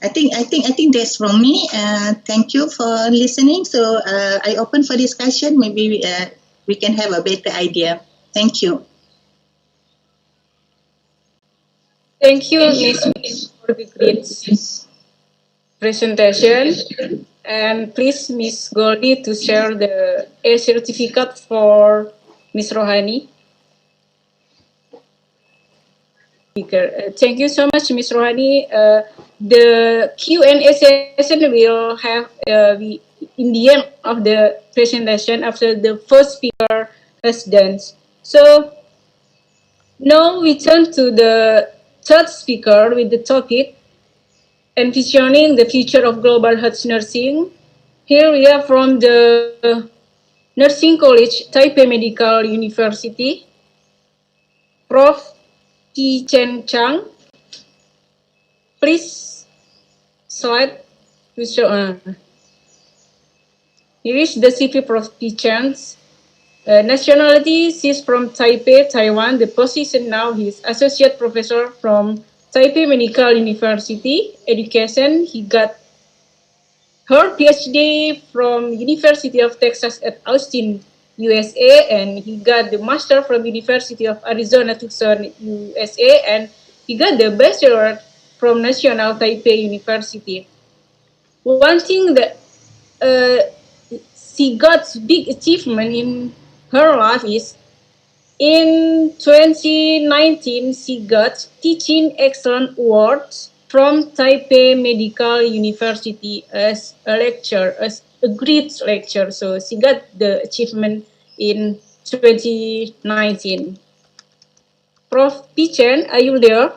I think that's from me. Thank you for listening. So I open for discussion. Maybe we can have a better idea. Thank you. Thank you, Miss, for the great presentation. And please, Miss Goldie, to share the A certificate for Miss Rohani. Thank you so much, Miss Rohani. The Q&A session will have in the end of the presentation after the first speaker has done. So now we turn to the third speaker with the topic envisioning the future of global health nursing. Here we are from the Nursing College, Taipei Medical University, Prof. T. Chen Chang. Please slide to show. Here is the CV Prof. T. Chan's. Nationality, she's from Taipei, Taiwan. The position now is associate professor from Taipei Medical University. Education, he got her PhD from University of Texas at Austin, USA, and he got the master from University of Arizona, Tucson, USA, and he got the bachelor from National Taipei University. One thing that she got big achievement in her life is in 2019, she got Teaching Excellence Awards from Taipei Medical University as a great lecturer. So she got the achievement in 2019. Prof. Pichen, are you there?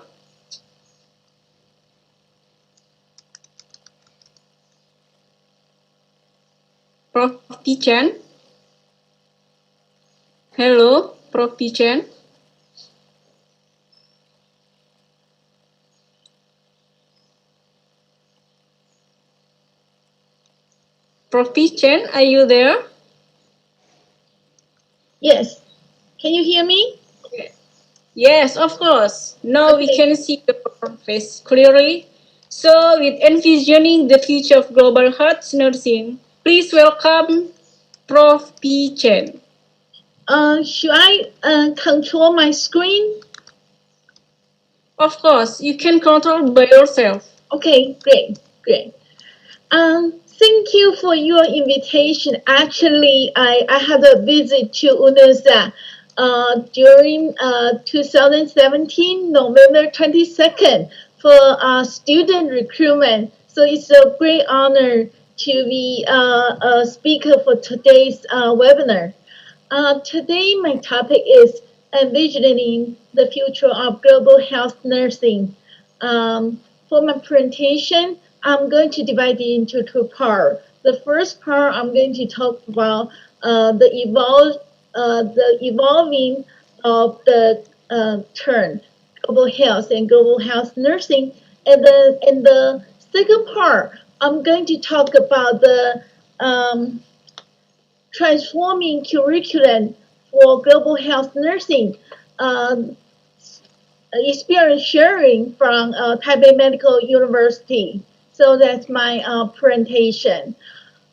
Prof. Pichen? Hello, Prof. Pichen? Prof. Pichen, are you there? Yes. Can you hear me? Yes, of course. Now we can see your face clearly. So, with envisioning the future of global health nursing, please welcome Prof. P. Chen. Should I control my screen? Of course, you can control by yourself. Okay, great. Thank you for your invitation. Actually, I had a visit to UNUSA during 2017, November 22nd, for student recruitment. So it's a great honor to be a speaker for today's webinar. Today, my topic is envisioning the future of global health nursing. For my presentation, I'm going to divide it into two parts. The first part, I'm going to talk about the evolving of the term global health and global health nursing. And then in the second part, I'm going to talk about the transforming curriculum for global health nursing. Experience sharing from Taipei Medical University. So that's my presentation.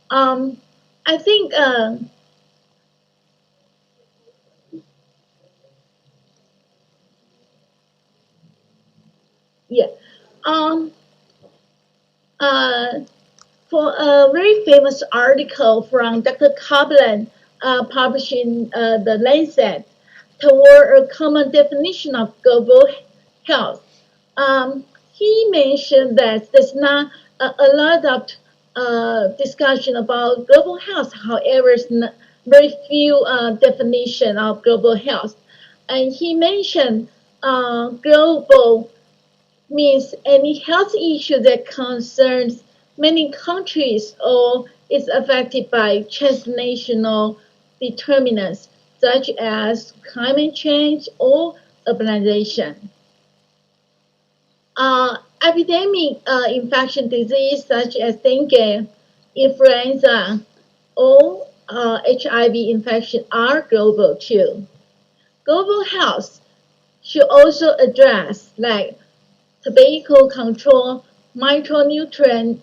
I think for a very famous article from Dr. Kaplan published in the Lancet toward a common definition of global health. He mentioned that there's not a lot of discussion about global health. However, it's not very few definition of global health. And he mentioned global means any health issue that concerns many countries or is affected by transnational determinants such as climate change or urbanization. Epidemic infection disease such as dengue, influenza, or HIV infection are global too. Global health should also address like tobacco control micronutrient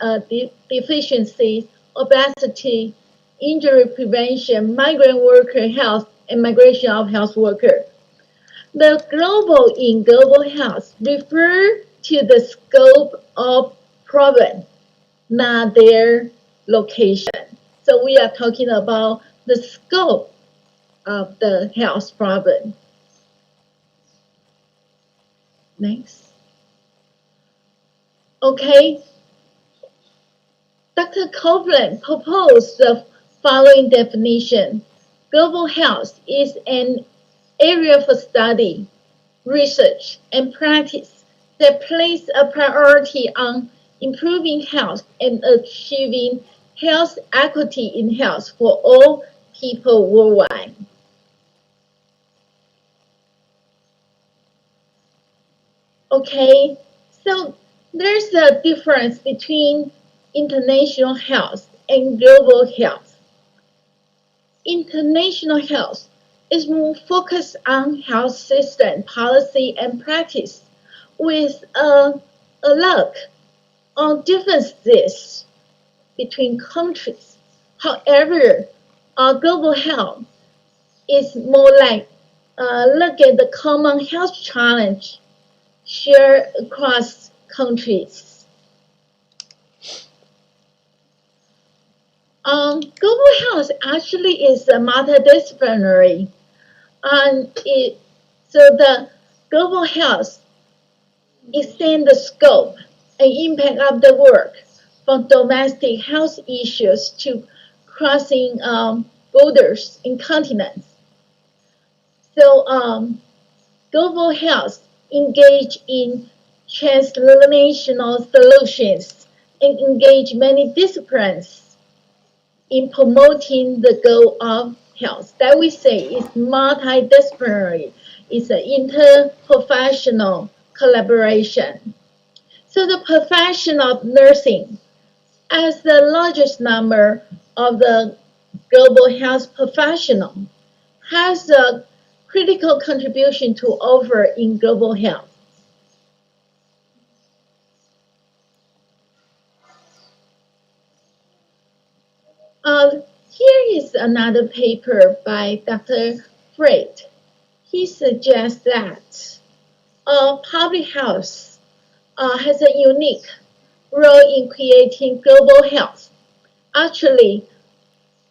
deficiencies, obesity, injury prevention, migrant worker health, and migration of health workers. The global in global health refer to the scope of problem, not their location. So we are talking about the scope of the health problem. Next. Okay. Dr. Copeland proposed the following definition. Global health is an area for study, research, and practice that place a priority on improving health and achieving health equity in health for all people worldwide. Okay, so there's a difference between international health and global health. International health is more focused on health system, policy, and practice with a look on differences between countries. However, global health is more like look at the common health challenge shared across countries. Global health actually is multidisciplinary, so the global health extends the scope and impact of the work from domestic health issues to crossing borders and continents. So global health engage in translational solutions and engage many disciplines in promoting the goal of health. That we say is multidisciplinary. It's an interprofessional collaboration. So the profession of nursing, as the largest number of the global health professional, has a critical contribution to offer in global health. Here is another paper by Dr. Freight. He suggests that public health has a unique role in creating global health. Actually,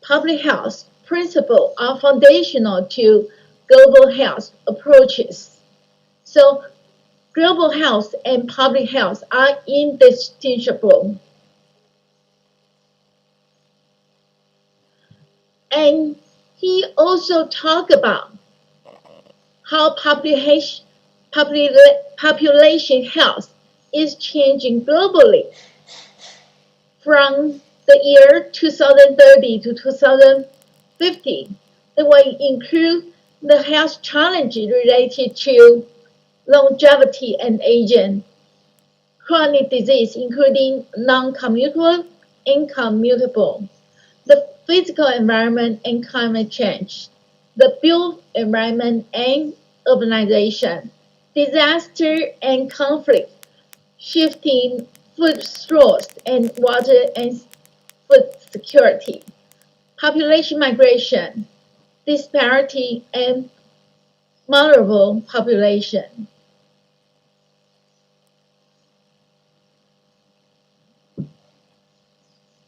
public health principles are foundational to global health approaches. So, global health and public health are indistinguishable. And he also talked about how population health is changing globally from the year 2030 to 2050. That will include the health challenges related to longevity and aging, chronic disease, including non-commutable and commutable, the physical environment and climate change, the built environment and urbanization, disaster and conflict, shifting food source and water and food security, population migration, disparity and vulnerable population.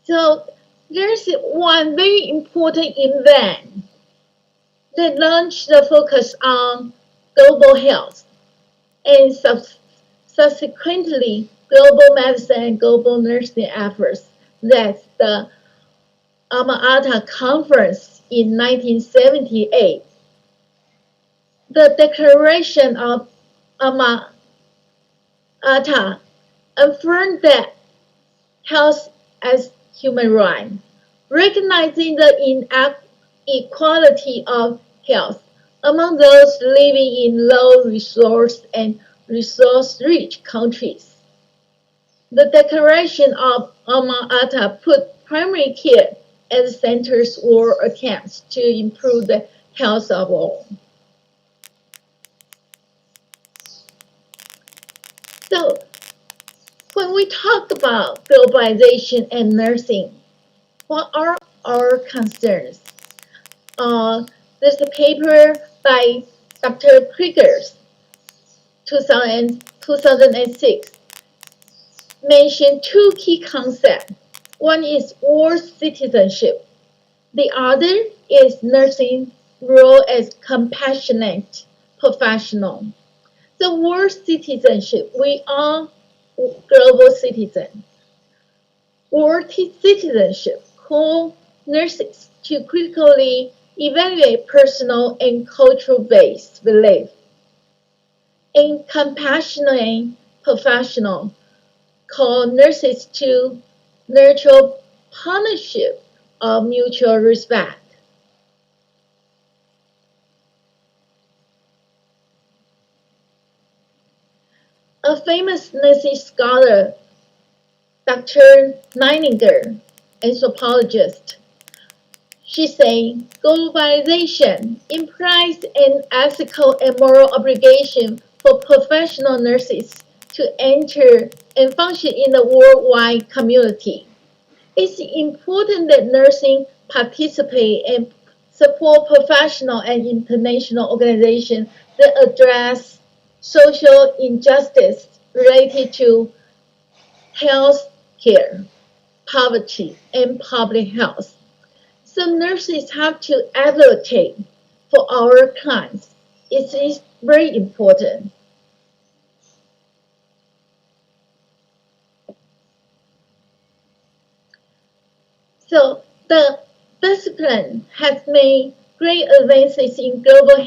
So there's one very important event that launched the focus on global health and subsequently global medicine and global nursing efforts. That's the Alma-Ata Conference in 1978. The Declaration of Alma-Ata affirmed that health as human right, recognizing the inequality of health among those living in low resource and resource-rich countries. The Declaration of Alma-Ata put primary care at the center of attempts to improve the health of all. So, When we talk about globalization and nursing, what are our concerns? There's a paper by Dr. Kriegers, 2006, mentioned two key concepts. One is world citizenship. The other is nursing role as compassionate professional. The world citizenship, we are global citizens. World citizenship call nurses to critically evaluate personal and cultural-based beliefs. And compassionate professional call nurses to nurture partnership of mutual respect. A famous nursing scholar, Dr. Nininger, anthropologist, she said, globalization implies an ethical and moral obligation for professional nurses to enter and function in the worldwide community. It's important that nursing participate and support professional and international organizations that address social injustice related to health care, poverty, and public health. So nurses have to advocate for our clients. It is very important. So the discipline has made great advances in global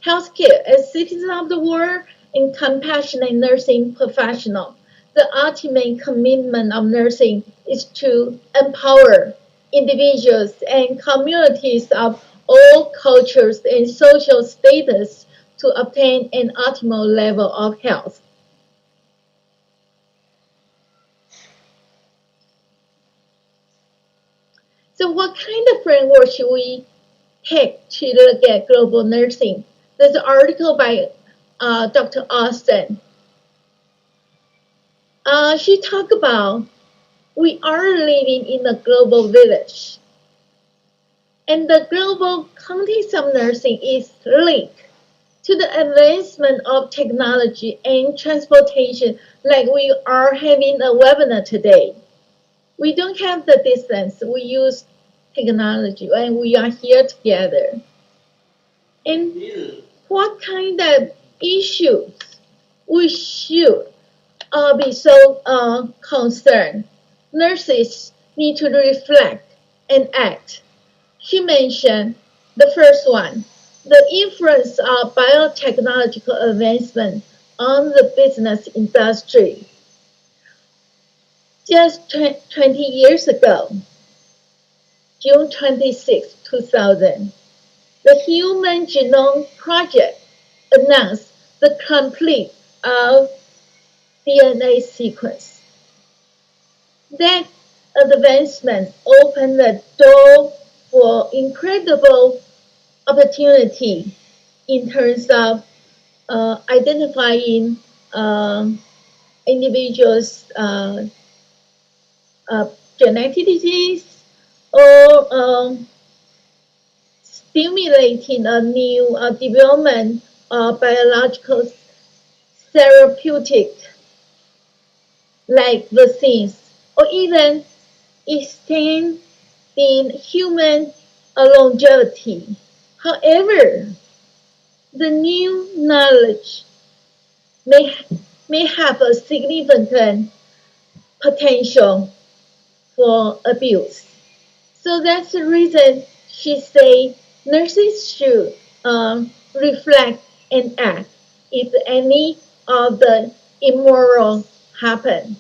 healthcare as citizens of the world and compassionate nursing professional. The ultimate commitment of nursing is to empower individuals and communities of all cultures and social status to obtain an optimal level of health. So what kind of framework should we take to look at global nursing? There's an article by Dr. Austin. She talked about we are living in a global village. And the global context of nursing is linked to the advancement of technology and transportation, like we are having a webinar today. We don't have the distance, we use technology and we are here together. And what kind of issues we should be so concerned? Nurses need to reflect and act. She mentioned the first one, the influence of biotechnological advancement on the business industry. Just 20 years ago, June 26, 2000, the Human Genome Project announced the complete of DNA sequence. That advancement opened the door for incredible opportunity in terms of identifying individuals' genetic disease or stimulating a new development of biological therapeutic like vaccines or even extending human longevity. However, the new knowledge may have a significant potential for abuse. So that's the reason she say nurses should reflect and act if any of the immoral happen.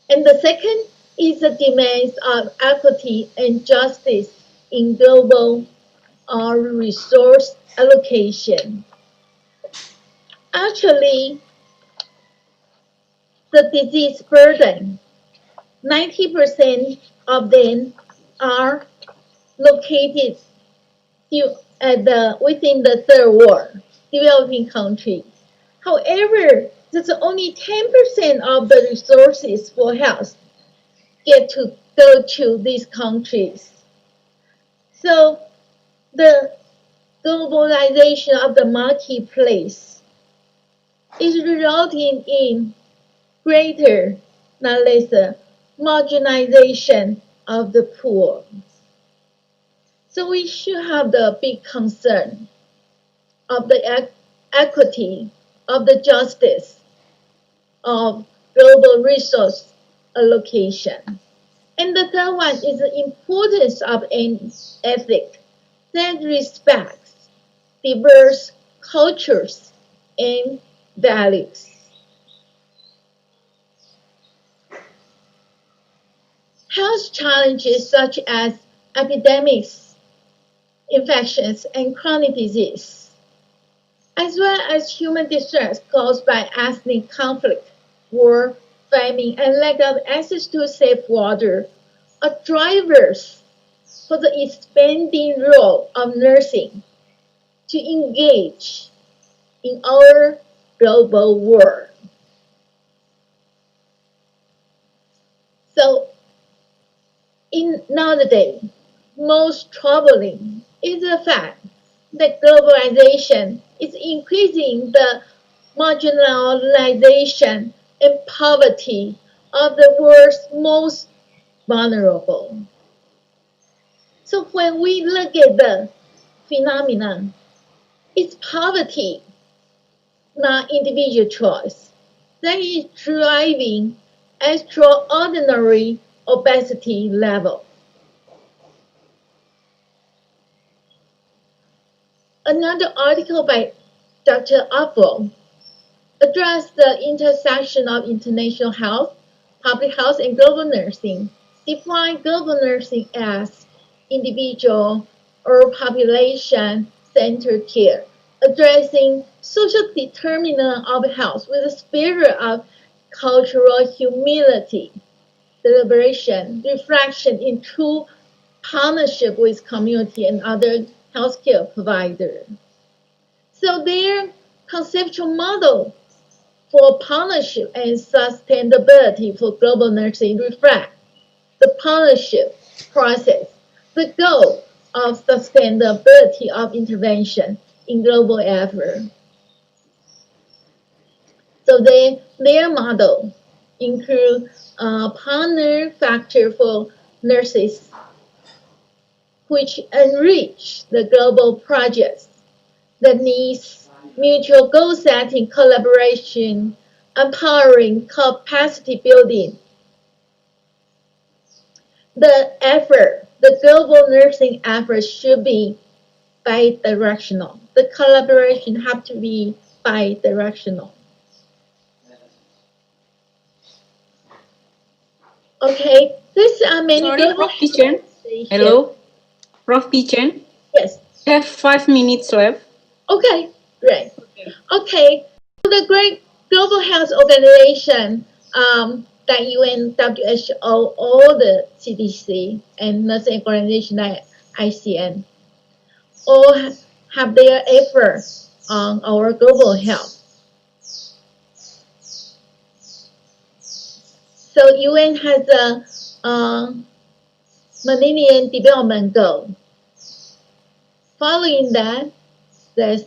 And the second is the demands of equity and justice in global resource allocation. Actually, the disease burden, 90% of them are located within the third world, developing country. However, That's only 10% of the resources for health get to go to these countries. So the globalization of the marketplace is resulting in greater, not lesser, marginalization of the poor. So we should have the big concern of the equity, of the justice, of global resource allocation. And the third one is the importance of an ethic that respects diverse cultures and values. Health challenges such as epidemics, infections, and chronic disease, as well as human distress caused by ethnic conflict, war, famine, and lack of access to safe water, are drivers for the expanding role of nursing to engage in our global world. So, in nowadays, most troubling is the fact that globalization is increasing the marginalization and poverty of the world's most vulnerable. So when we look at the phenomenon, it's poverty, not individual choice, that is driving extraordinary obesity level. Another article by Dr. Apple addressed the intersection of international health, public health, and global nursing, define global nursing as individual or population-centered care, addressing social determinants of health with a spirit of cultural humility, deliberation, reflection in true partnership with community and other healthcare providers. So their conceptual model for partnership and sustainability for global nursing reflect the partnership process, the goal of sustainability of intervention in global effort. So their model include partner factor for nurses, which enrich the global projects that needs mutual goal setting, collaboration, empowering, capacity building. The global nursing effort should be bi-directional. The collaboration have to be bi-directional. Okay, these are many Sorry, global Prof. Pichen. Hello, Prof. Pichen. Yes. We have 5 minutes left. Okay, great. Okay, so the Great Global Health Organization, that UN, WHO, all the CDC, and nursing organization like ICN, all have their efforts on our global health. So UN has a Millennium Development Goal. Following that, there's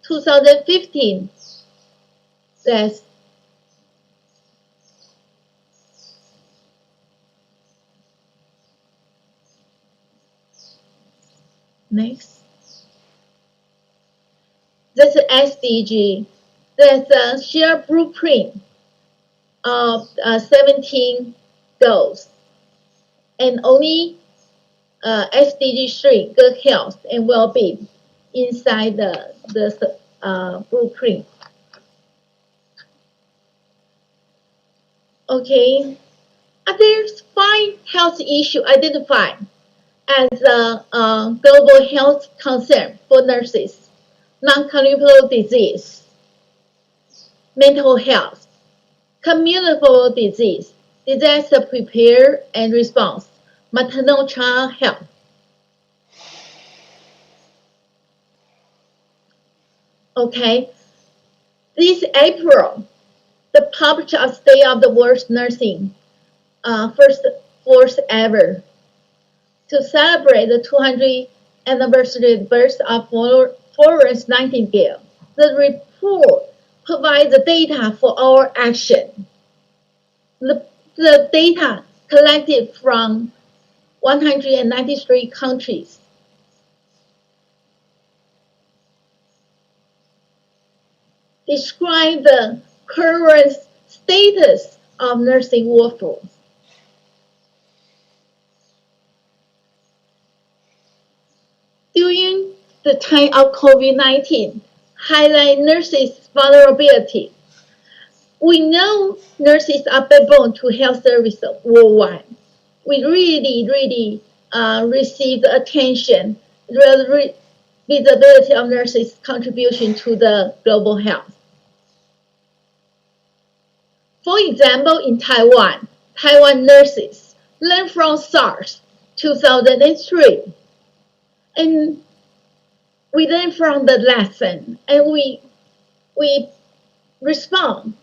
2015. There's next. That's the SDG. There's a shared blueprint of 17 goals. And only SDG 3, good health and well-being, inside the blueprint. Okay, there's 5 health issues identified as a global health concern for nurses: non-communicable disease, mental health, communicable disease, disaster prepare and response, maternal child health. Okay, This April, the published a State of the World Nursing, first ever, to celebrate the 200th anniversary of the birth of Florence Nightingale. The report provides the data for our action. The data collected from 193 countries describe the current status of nursing workforce. During the time of COVID-19, highlight nurses' vulnerability. We know nurses are backbone to health services worldwide. We really receive attention, the visibility of nurses' contribution to the global health. For example, in Taiwan, Taiwan nurses learned from SARS 2003, and we learn from the lesson, and we respond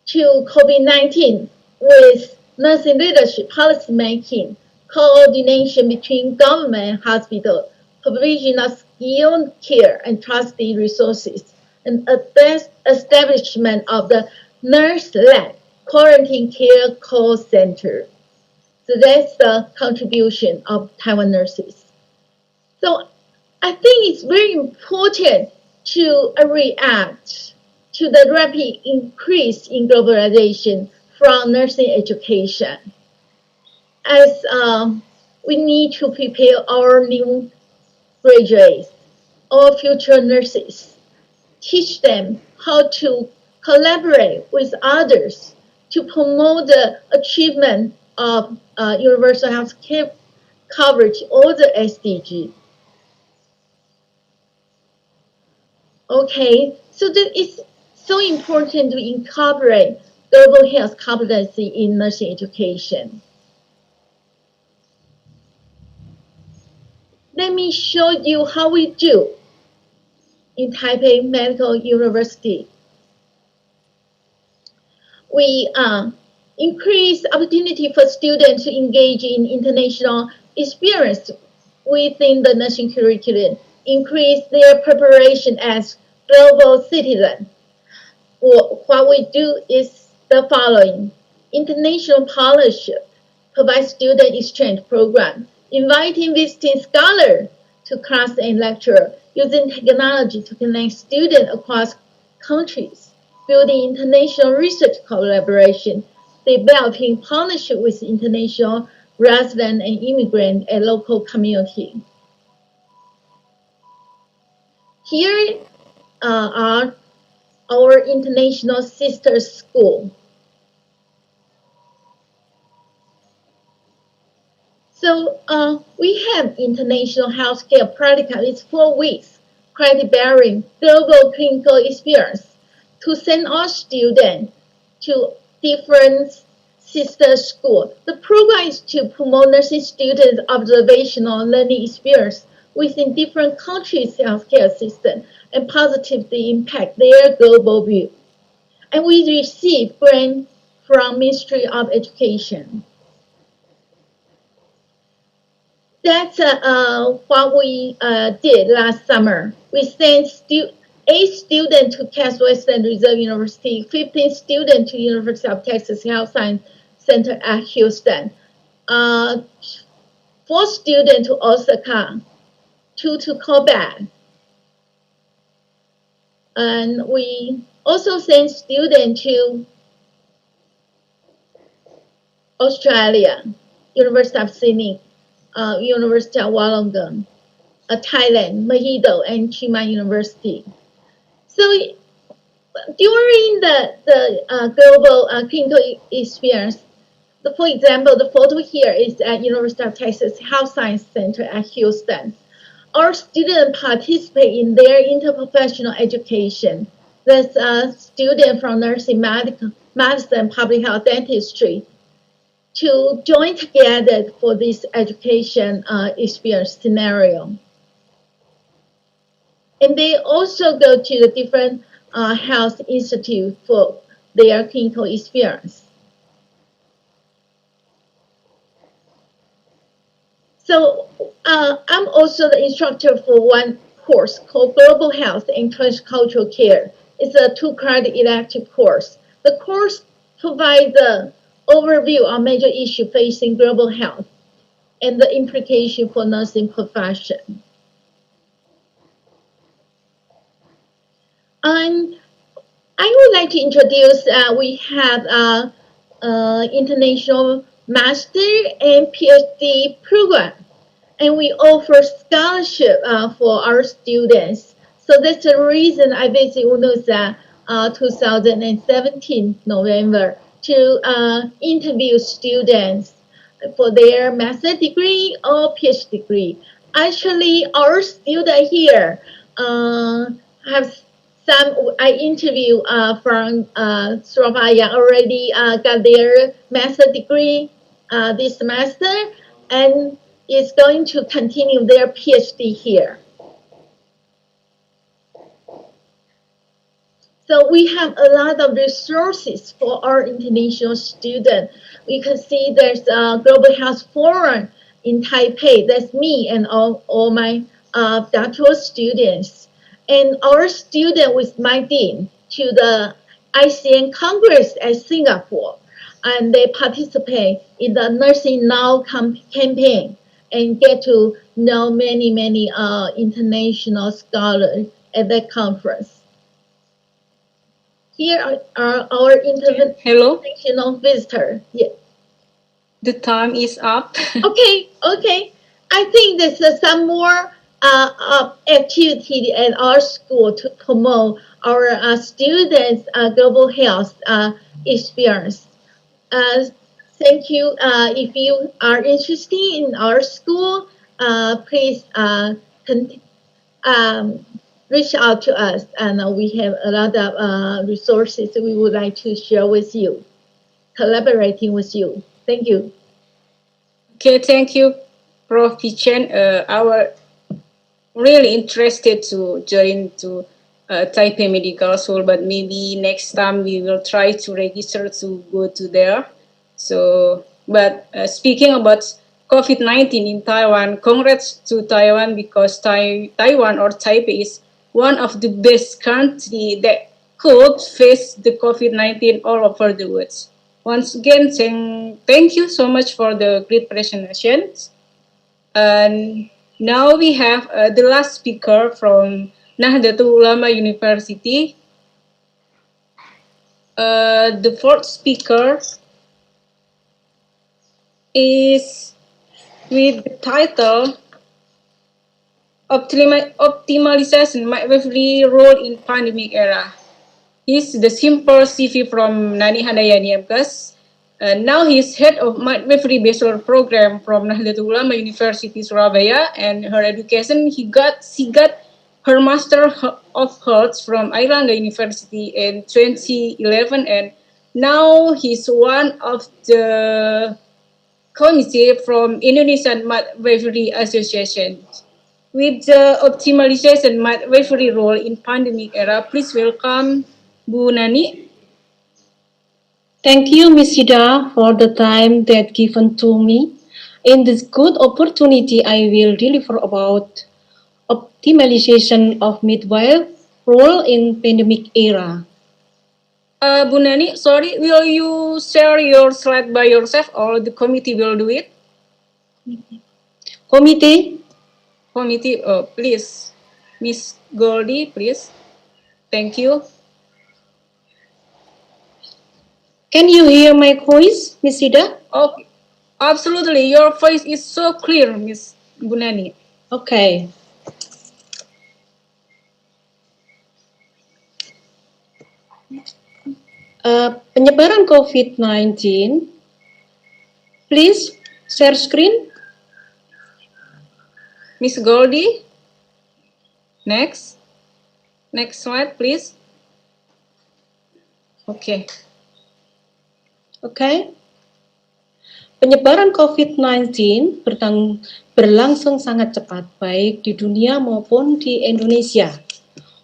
to COVID-19 with nursing leadership, policy making, coordination between government and hospital, provision of skilled care and trusted resources, and establishment of the nurse-led quarantine care call center. So that's the contribution of Taiwan nurses. So I think it's very important to react to the rapid increase in globalization from nursing education, as we need to prepare our new graduates, our future nurses, teach them how to collaborate with others to promote the achievement of universal health care coverage, all the SDG. Okay, so that it's so important to incorporate global health competency in nursing education. Let me show you how we do in Taipei Medical University. We increase opportunity for students to engage in international experience within the nursing curriculum, increase their preparation as global citizens. What we do is the following: international partnership, provide student exchange program, inviting visiting scholars to class and lecture, using technology to connect students across countries, building international research collaboration, developing partnership with international residents and immigrants and local community. Here are our international sister school. So we have international healthcare practical. It's 4 weeks, credit bearing, global clinical experience to send our students to different sister schools. The program is to promote nursing students' observational learning experience within different countries' healthcare system and positively impact their global view. And we receive grant from Ministry of Education. That's what we did last summer. We sent 8 students to Case Western Reserve University, 15 students to University of Texas Health Science Center at Houston, 4 students to Osaka, 2 to Quebec. And we also sent students to Australia, University of Sydney, University of Wollongong, Thailand, Mahidol, and Chiang Mai University. So during the global clinical experience, for example, the photo here is at University of Texas Health Science Center at Houston. Our students participate in their interprofessional education. There's a student from nursing, medicine, public health, dentistry, to join together for this education experience scenario. And they also go to the different Health Institute for their clinical experience. So I'm also the instructor for one course called Global Health and Transcultural Care. It's a 2-credit elective course. The course provides the overview on major issues facing global health and the implication for nursing profession. And I would like to introduce, we have international master and PhD program, and we offer scholarship for our students. So that's the reason I visit UNUSA 2017 November to interview students for their master degree or PhD degree. Actually, our student here have some I interview from Slovenia already got their master degree this semester and is going to continue their PhD here. So we have a lot of resources for our international students. We can see there's a Global Health Forum in Taipei. That's me and all my doctoral students. And our student with my dean to the ICN Congress at Singapore. And they participate in the Nursing Now campaign and get to know many international scholars at that conference. Here are our international visitors. Yeah. The time is up. Okay. I think there's some more activity at our school to promote our students' global health experience. Thank you. If you are interested in our school, please reach out to us, and we have a lot of resources we would like to share with you, collaborating with you. Thank you. Okay, thank you, Prof. Chen. Our really interested to join to Taipei Medical School, but maybe next time we will try to register to go to there. So, but speaking about COVID-19 in Taiwan, congrats to Taiwan because Taiwan or Taipei is one of the best countries that could face the COVID-19 all over the world. Once again, thank you so much for the great presentations. And now we have the last speaker from Nahdlatul Ulama University. The fourth speaker is with the title Optimization Midwifery Role in Pandemic Era. He's the simple CV from Nani Handayani MKes. Now he's head of Midwifery Bachelor Program from Nahdlatul Ulama University Surabaya, and her education she got her Master of Health from Airlangga University in 2011, and now he's one of the committee from Indonesian Midwifery Association. With the optimization midwifery role in pandemic era, please welcome Bu Nani. Thank you, Ms. Ida, for the time that given to me. In this good opportunity, I will deliver about optimization of midwife role in pandemic era. Bu Nani, sorry, will you share your slide by yourself or the committee will do it? Committee, please. Miss Goldie, please. Thank you. can you hear my voice, Ms. Ida? Okay. Absolutely, your voice is so clear, Miss Bu Nani. Okay. Penyebaran COVID-19. Please share screen. Miss Goldie. Next slide, please. Okay. Penyebaran COVID-19 berlangsung sangat cepat, baik di dunia maupun di Indonesia.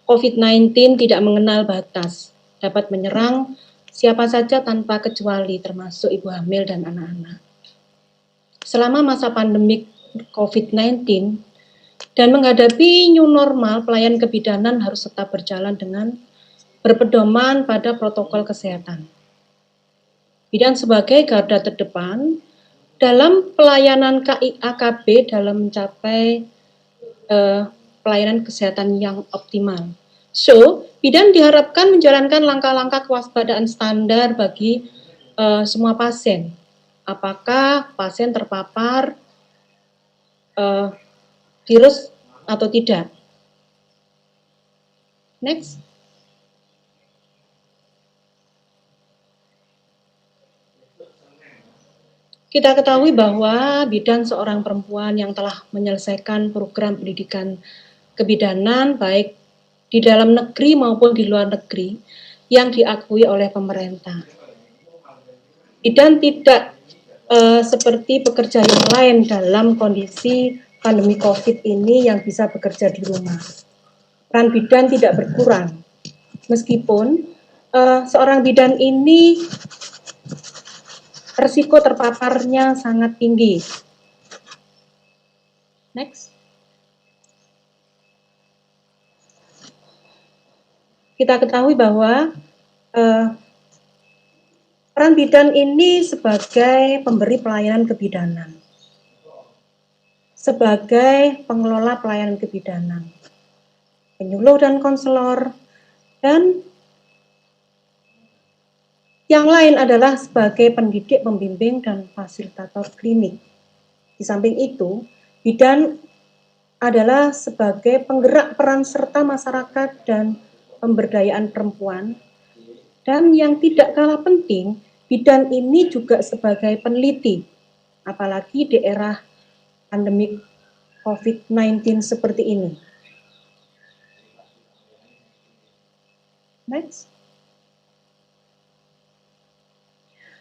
COVID-19 tidak mengenal batas, dapat menyerang siapa saja tanpa kecuali, termasuk ibu hamil dan anak-anak. Selama masa pandemik COVID-19 dan menghadapi new normal, pelayan kebidanan harus tetap berjalan dengan berpedoman pada protokol kesehatan. Bidan sebagai garda terdepan dalam pelayanan KIAKB dalam mencapai pelayanan kesehatan yang optimal. So, bidan diharapkan menjalankan langkah-langkah kewaspadaan standar bagi semua pasien. Apakah pasien terpapar virus atau tidak? Next. Kita ketahui bahwa bidan seorang perempuan yang telah menyelesaikan program pendidikan kebidanan baik di dalam negeri maupun di luar negeri yang diakui oleh pemerintah. Bidan tidak seperti pekerja yang lain dalam kondisi pandemi COVID ini yang bisa bekerja di rumah. Peran bidan tidak berkurang, meskipun seorang bidan ini risiko terpaparnya sangat tinggi. Next. Kita ketahui bahwa peran bidan ini sebagai pemberi pelayanan kebidanan, sebagai pengelola pelayanan kebidanan, penyuluh dan konselor, dan yang lain adalah sebagai pendidik, pembimbing, dan fasilitator klinik. Di samping itu, bidan adalah sebagai penggerak peran serta masyarakat dan pemberdayaan perempuan. Dan yang tidak kalah penting, bidan ini juga sebagai peneliti, apalagi di era pandemi COVID-19 seperti ini. Next.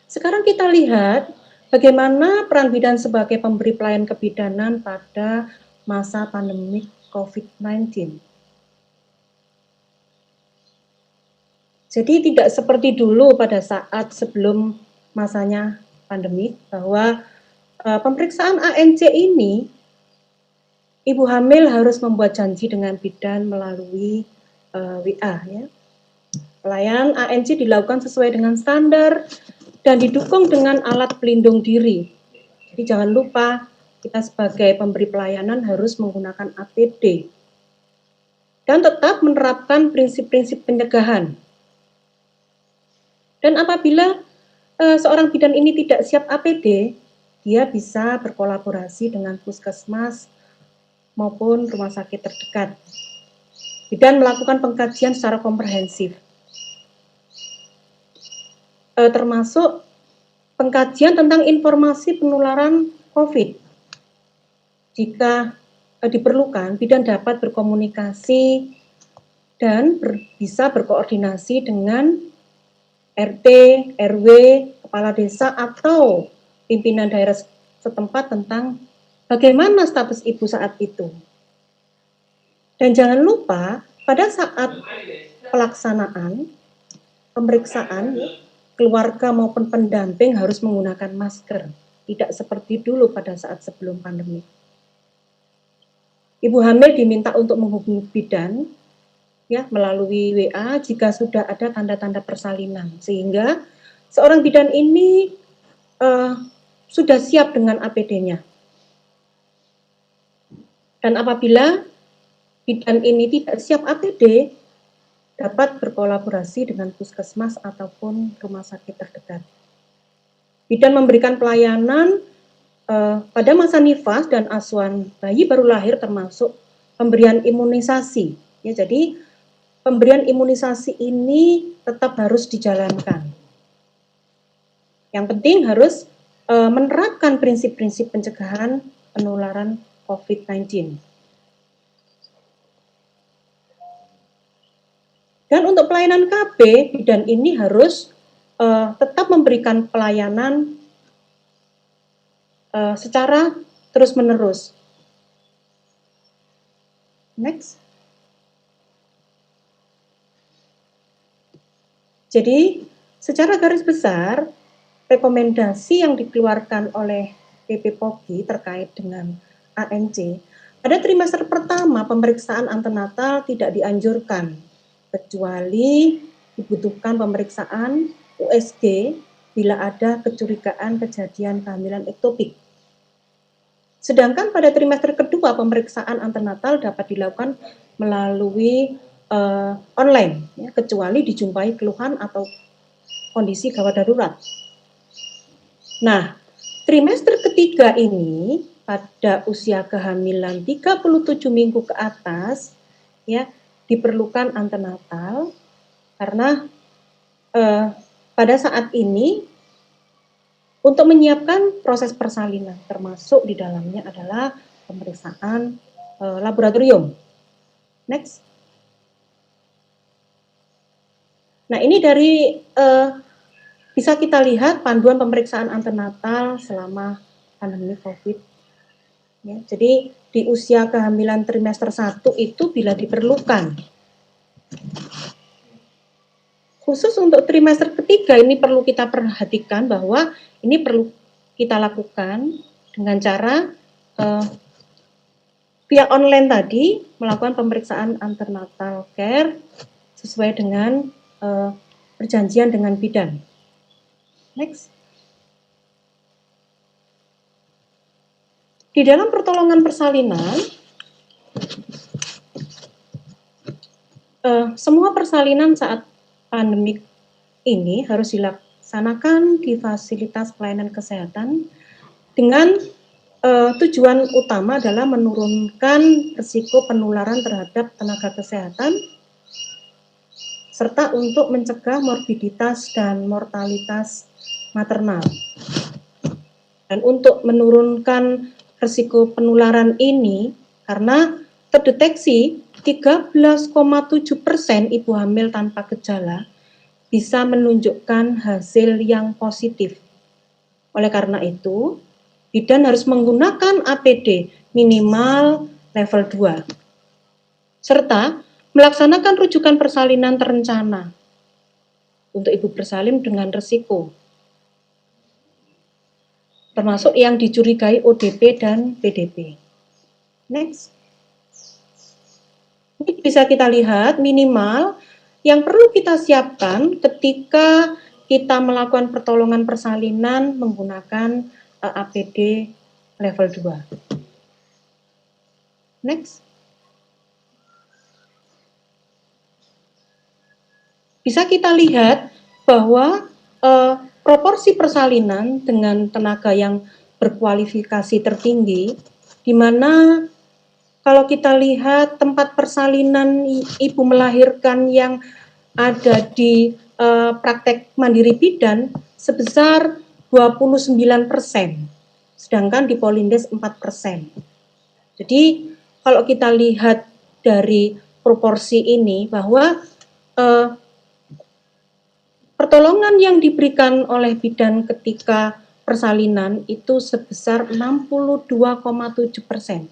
Sekarang kita lihat bagaimana peran bidan sebagai pemberi pelayanan kebidanan pada masa pandemi COVID-19. Jadi tidak seperti dulu pada saat sebelum masanya pandemi, bahwa pemeriksaan ANC ini ibu hamil harus membuat janji dengan bidan melalui WA. Ya. Pelayanan ANC dilakukan sesuai dengan standar dan didukung dengan alat pelindung diri. Jadi jangan lupa kita sebagai pemberi pelayanan harus menggunakan APD dan tetap menerapkan prinsip-prinsip pencegahan. Dan apabila seorang bidan ini tidak siap APD, dia bisa berkolaborasi dengan puskesmas maupun rumah sakit terdekat. Bidan melakukan pengkajian secara komprehensif, termasuk pengkajian tentang informasi penularan COVID. Jika diperlukan, bidan dapat berkomunikasi dan bisa berkoordinasi dengan RT, RW, kepala desa, atau pimpinan daerah setempat tentang bagaimana status ibu saat itu. Dan jangan lupa, pada saat pelaksanaan, pemeriksaan, keluarga maupun pendamping harus menggunakan masker, tidak seperti dulu pada saat sebelum pandemi. Ibu hamil diminta untuk menghubungi bidan ya melalui WA jika sudah ada tanda-tanda persalinan, sehingga seorang bidan ini sudah siap dengan APD-nya. Dan apabila bidan ini tidak siap APD, dapat berkolaborasi dengan puskesmas ataupun rumah sakit terdekat. Bidan memberikan pelayanan pada masa nifas dan asuhan bayi baru lahir, termasuk pemberian imunisasi. Ya, jadi pemberian imunisasi ini tetap harus dijalankan. Yang penting harus menerapkan prinsip-prinsip pencegahan penularan COVID-19. Dan untuk pelayanan KB, bidan ini harus tetap memberikan pelayanan secara terus-menerus. Next. Jadi secara garis besar rekomendasi yang dikeluarkan oleh PP POGI terkait dengan ANC, pada trimester pertama pemeriksaan antenatal tidak dianjurkan kecuali dibutuhkan pemeriksaan USG bila ada kecurigaan kejadian kehamilan ektopik. Sedangkan pada trimester kedua pemeriksaan antenatal dapat dilakukan melalui online, ya, kecuali dijumpai keluhan atau kondisi gawat darurat. Nah, trimester ketiga ini pada usia kehamilan 37 minggu ke atas, ya, diperlukan antenatal karena pada saat ini untuk menyiapkan proses persalinan, termasuk di dalamnya adalah pemeriksaan laboratorium. Next. Nah, ini dari bisa kita lihat panduan pemeriksaan antenatal selama pandemi COVID. Ya, jadi di usia kehamilan trimester 1 itu bila diperlukan. Khusus untuk trimester ketiga ini perlu kita perhatikan bahwa ini perlu kita lakukan dengan cara via online tadi melakukan pemeriksaan antenatal care sesuai dengan perjanjian dengan bidan. Next. Di dalam pertolongan persalinan, semua persalinan saat pandemik ini harus dilaksanakan di fasilitas pelayanan kesehatan dengan tujuan utama adalah menurunkan risiko penularan terhadap tenaga kesehatan serta untuk mencegah morbiditas dan mortalitas maternal. Dan untuk menurunkan risiko penularan ini, karena terdeteksi 13,7% ibu hamil tanpa gejala bisa menunjukkan hasil yang positif. Oleh karena itu, bidan harus menggunakan APD minimal level 2, serta melaksanakan rujukan persalinan terencana untuk ibu bersalin dengan risiko, termasuk yang dicurigai ODP dan PDP. Next. Ini bisa kita lihat minimal yang perlu kita siapkan ketika kita melakukan pertolongan persalinan menggunakan APD level 2. Next. Bisa kita lihat bahwa proporsi persalinan dengan tenaga yang berkualifikasi tertinggi, di mana kalau kita lihat tempat persalinan ibu melahirkan yang ada di praktek mandiri bidan sebesar 29%, sedangkan di Polindes 4%. Jadi kalau kita lihat dari proporsi ini bahwa pertolongan yang diberikan oleh bidan ketika persalinan itu sebesar 62,7%.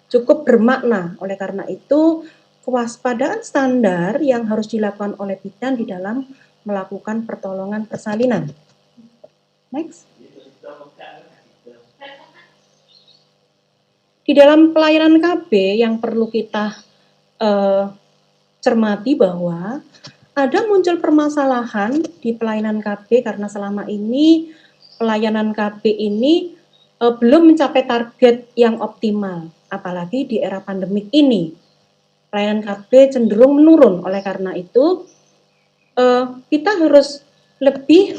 Cukup bermakna, oleh karena itu kewaspadaan standar yang harus dilakukan oleh bidan di dalam melakukan pertolongan persalinan. Next. Di dalam pelayanan KB yang perlu kita cermati bahwa ada muncul permasalahan di pelayanan KB karena selama ini pelayanan KB ini belum mencapai target yang optimal, apalagi di era pandemik ini. Pelayanan KB cenderung menurun, oleh karena itu kita harus lebih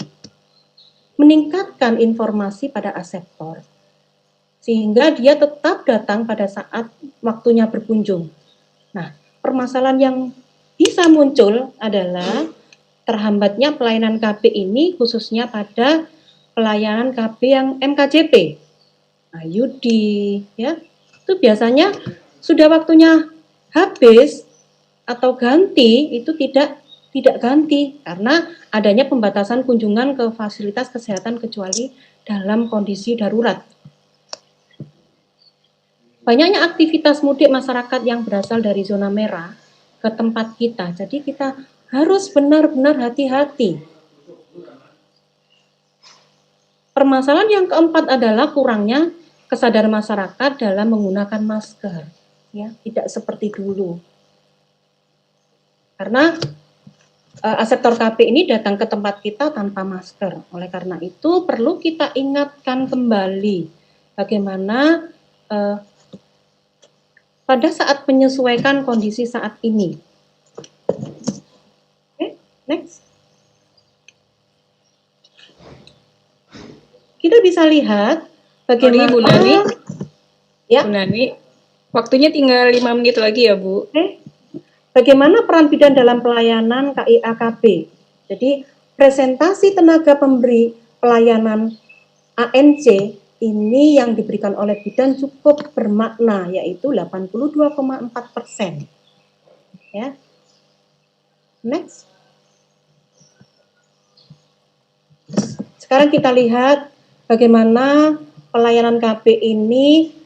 meningkatkan informasi pada aseptor, sehingga dia tetap datang pada saat waktunya berkunjung. Nah, permasalahan yang bisa muncul adalah terhambatnya pelayanan KB ini khususnya pada pelayanan KB yang MKJP, IUD, ya, itu biasanya sudah waktunya habis atau ganti itu tidak ganti karena adanya pembatasan kunjungan ke fasilitas kesehatan kecuali dalam kondisi darurat. Banyaknya aktivitas mudik masyarakat yang berasal dari zona merah ke tempat kita, jadi kita harus benar-benar hati-hati. Permasalahan yang keempat adalah kurangnya kesadaran masyarakat dalam menggunakan masker, ya, tidak seperti dulu. Karena aseptor KB ini datang ke tempat kita tanpa masker. Oleh karena itu perlu kita ingatkan kembali bagaimana pada saat menyesuaikan kondisi saat ini. Oke, next. Kita bisa lihat bagaimana Bu Nani, ya. Bu Nani, waktunya tinggal 5 menit lagi ya, Bu. Oke. Bagaimana peran bidan dalam pelayanan KIAKB? Jadi presentasi tenaga pemberi pelayanan ANC ini yang diberikan oleh bidan cukup bermakna, yaitu 82,4%. Ya. Next. Sekarang kita lihat bagaimana pelayanan KB ini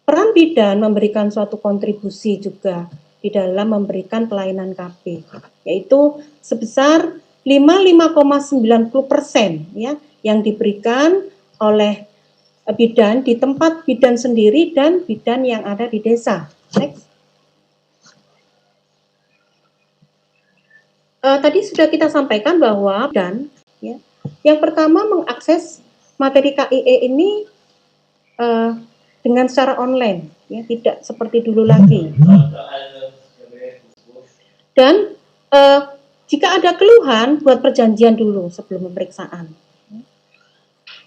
peran bidan memberikan suatu kontribusi juga di dalam memberikan pelayanan KB, yaitu sebesar 55,90% ya, yang diberikan oleh bidan di tempat bidan sendiri dan bidan yang ada di desa. Next. Tadi sudah kita sampaikan bahwa bidan ya, yang pertama mengakses materi KIE ini dengan secara online, ya, tidak seperti dulu lagi. Dan jika ada keluhan, buat perjanjian dulu sebelum pemeriksaan.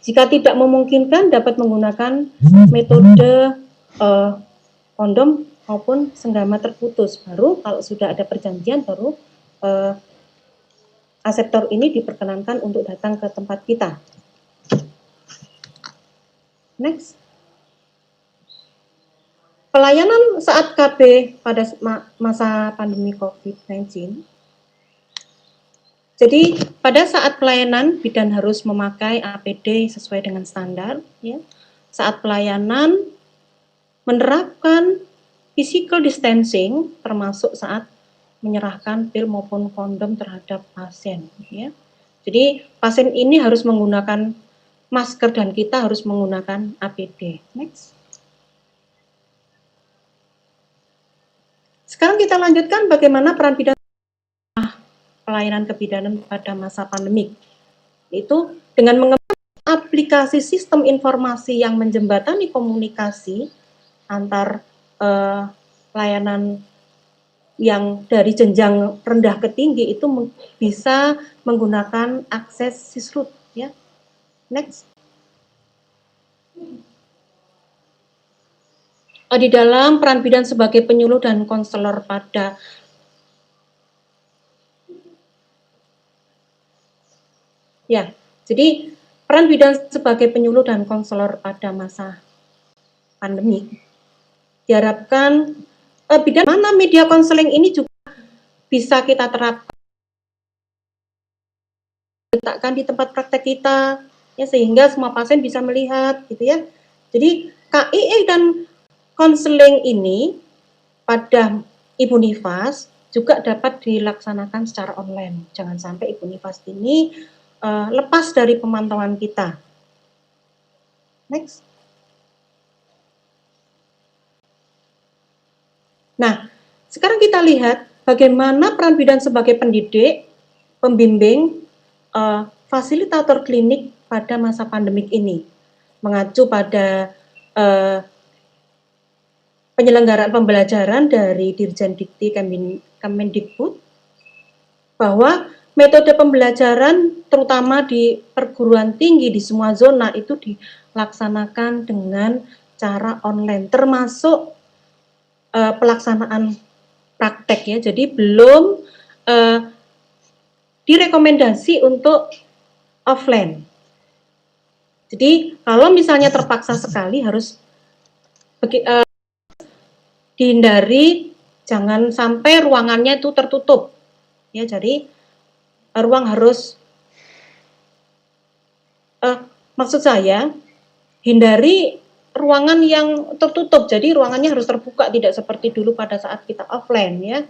Jika tidak memungkinkan, dapat menggunakan metode kondom maupun senggama terputus. Baru kalau sudah ada perjanjian, baru aseptor ini diperkenankan untuk datang ke tempat kita. Next. Pelayanan saat KB pada masa pandemi COVID-19. Jadi pada saat pelayanan bidan harus memakai APD sesuai dengan standar. Ya. Saat pelayanan menerapkan physical distancing, termasuk saat menyerahkan pil maupun kondom terhadap pasien. Ya. Jadi pasien ini harus menggunakan masker dan kita harus menggunakan APD. Next. Sekarang kita lanjutkan bagaimana peran bidan pelayanan kebidanan pada masa pandemik. Itu dengan mengembangkan aplikasi sistem informasi yang menjembatani komunikasi antar pelayanan yang dari jenjang rendah ke tinggi itu bisa menggunakan akses sisrut. Ya. Next. Di dalam peran bidan sebagai penyuluh dan konselor pada ya, jadi peran bidan sebagai penyuluh dan konselor pada masa pandemi diharapkan bidan mana media konseling ini juga bisa kita terapkan, letakkan di tempat praktek kita ya, sehingga semua pasien bisa melihat gitu ya. Jadi KIE dan konseling ini pada Ibu Nifas juga dapat dilaksanakan secara online. Jangan sampai Ibu Nifas ini lepas dari pemantauan kita. Next. Nah, sekarang kita lihat bagaimana peran bidan sebagai pendidik, pembimbing, fasilitator klinik pada masa pandemik ini. Mengacu pada penyelenggaraan pembelajaran dari Dirjen Dikti Kemendikbud, bahwa metode pembelajaran terutama di perguruan tinggi di semua zona itu dilaksanakan dengan cara online, termasuk pelaksanaan praktek ya. Jadi belum direkomendasi untuk offline. Jadi kalau misalnya terpaksa sekali harus dihindari, jangan sampai ruangannya itu tertutup. Ya, jadi ruang harus maksud saya hindari ruangan yang tertutup. Jadi ruangannya harus terbuka, tidak seperti dulu pada saat kita offline ya.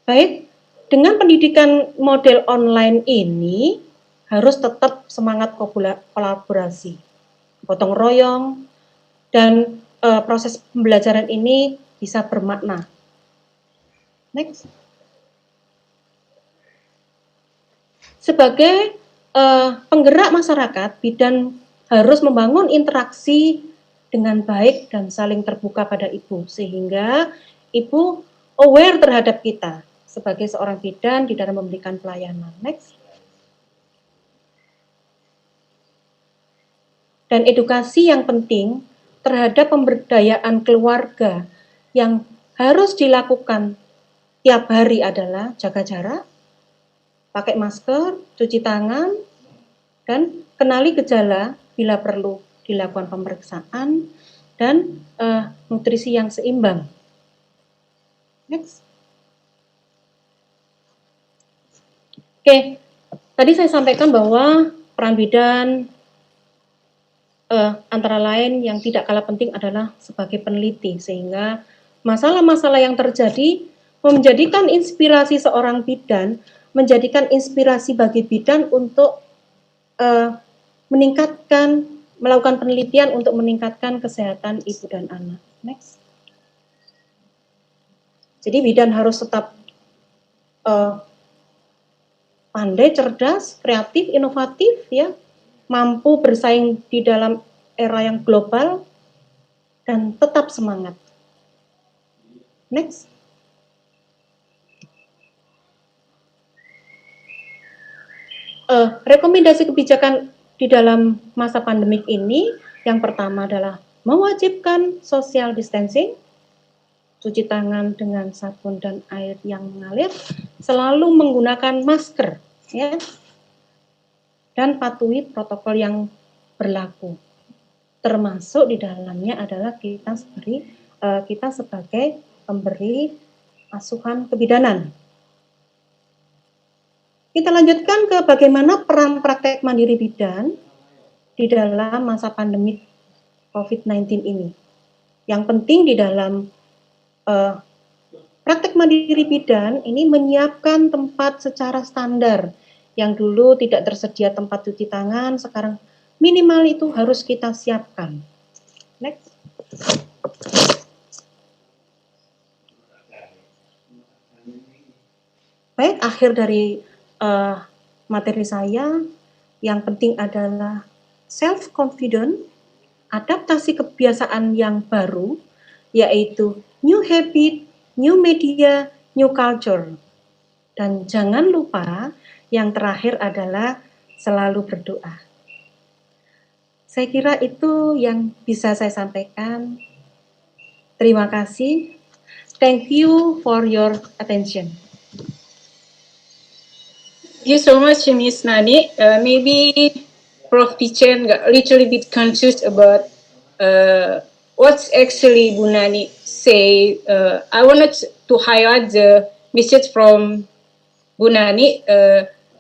Baik, dengan pendidikan model online ini harus tetap semangat kolaborasi, gotong royong, dan proses pembelajaran ini bisa bermakna. Next. Sebagai penggerak masyarakat, bidan harus membangun interaksi dengan baik dan saling terbuka pada ibu, sehingga ibu aware terhadap kita sebagai seorang bidan di dalam memberikan pelayanan. Next. Dan edukasi yang penting terhadap pemberdayaan keluarga yang harus dilakukan tiap hari adalah jaga jarak, pakai masker, cuci tangan, dan kenali gejala bila perlu dilakukan pemeriksaan, dan nutrisi yang seimbang. Next. Oke, tadi saya sampaikan bahwa peran bidan antara lain yang tidak kalah penting adalah sebagai peneliti, sehingga masalah-masalah yang terjadi menjadikan inspirasi seorang bidan, menjadikan inspirasi bagi bidan untuk melakukan penelitian untuk meningkatkan kesehatan ibu dan anak. Next. Jadi bidan harus tetap pandai, cerdas, kreatif, inovatif, ya, mampu bersaing di dalam era yang global, dan tetap semangat. Next. Rekomendasi kebijakan di dalam masa pandemik ini, yang pertama adalah mewajibkan social distancing, cuci tangan dengan sabun dan air yang mengalir, selalu menggunakan masker, ya, dan patuhi protokol yang berlaku. Termasuk di dalamnya adalah kita sebagai pemberi asuhan kebidanan. Kita lanjutkan ke bagaimana peran praktek mandiri bidan di dalam masa pandemi COVID-19 ini. Yang penting di dalam praktek mandiri bidan ini menyiapkan tempat secara standar. Yang dulu tidak tersedia tempat cuci tangan, sekarang minimal itu harus kita siapkan. Next. Baik, akhir dari materi saya, yang penting adalah self-confident, adaptasi kebiasaan yang baru, yaitu new habit, new media, new culture. Dan jangan lupa, yang terakhir adalah selalu berdoa. Saya kira itu yang bisa saya sampaikan. Terima kasih. Thank you for your attention. Thank you so much, Miss Nani. Maybe Prof. Pichen got a little bit confused about what's actually Bu Nani say. I wanted to highlight the message from Bu Nani.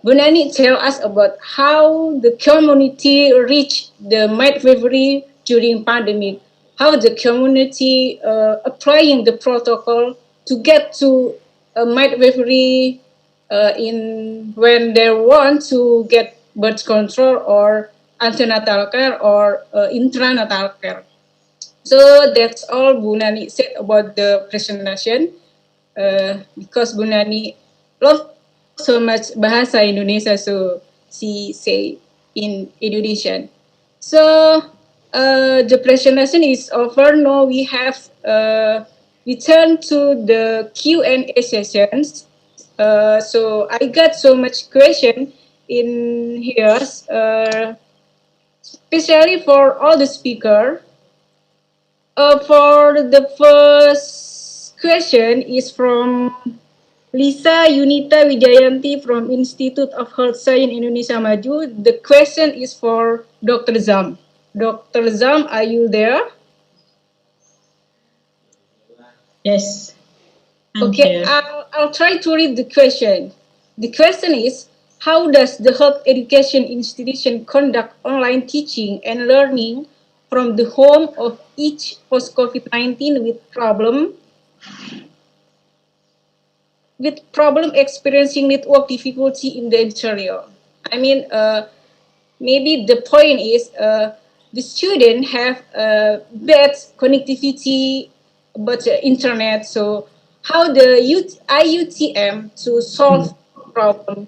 Bu Nani tell us about how the community reached the midwifery during pandemic, how the community applying the protocol to get to a midwifery when they want to get birth control or antenatal care or intranatal care. So that's all Bu Nani said about the presentation. Because Bu Nani love so much bahasa Indonesia, so she say in Indonesian. So the presentation is over. Now we have we turn to the Q&A sessions. So I got so much question in here, especially for all the speaker. For the first question is from Lisa Yunita Wijayanti from Institute of Health Science Indonesia Maju. The question is for Dr. Zam. Dr. Zam, are you there? Yes. Okay, I'll try to read the question. The question is, how does the health education institution conduct online teaching and learning from the home of each post-COVID-19 with problem with problem experiencing network difficulty in the interior. I mean, maybe the point is the student have bad connectivity but internet. So how the IUTM to solve problem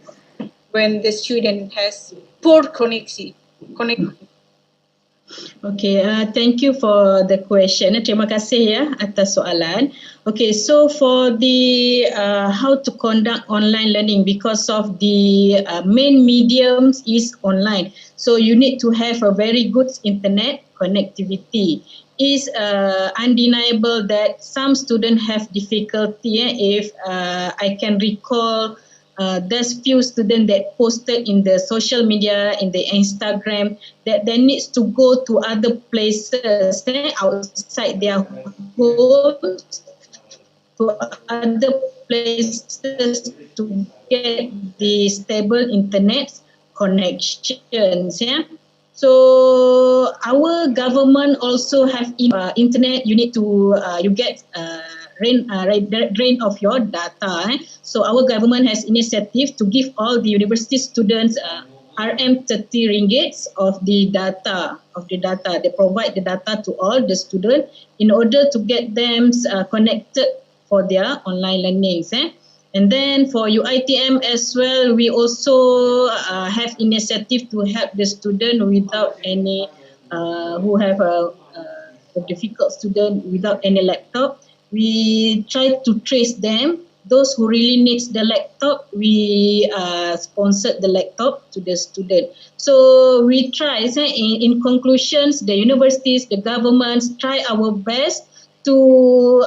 when the student has poor connection? Okay, thank you for the question. Terima kasih ya atas soalan. Okay, so for the how to conduct online learning, because of the main mediums is online. So you need to have a very good internet connectivity. Is undeniable that some students have difficulty. If I can recall, there's few students that posted in the social media, in the Instagram, that they needs to go to other places outside their homes, to other places to get the stable internet connections. Yeah. So our government also have internet. You need to you get drain of your data. So our government has initiative to give all the university students RM 30 ringgit of the data. They provide the data to all the students in order to get them connected for their online learnings. And then for UITM as well, we also have initiative to help the student without any who have a difficult student without any laptop. We try to trace them. Those who really needs the laptop, we sponsored the laptop to the student. So we try, in conclusions, the universities, the governments try our best to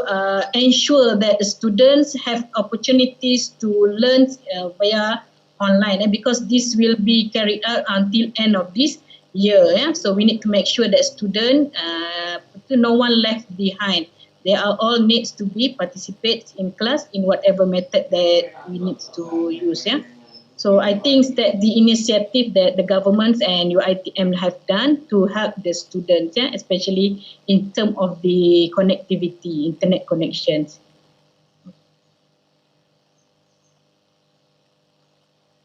ensure that the students have opportunities to learn via online, because this will be carried out until end of this year. So we need to make sure that students, no one left behind. They are all needs to be participate in class in whatever method that we need to use. So I think that the initiative that the governments and UITM have done to help the students, especially in terms of the connectivity, internet connections.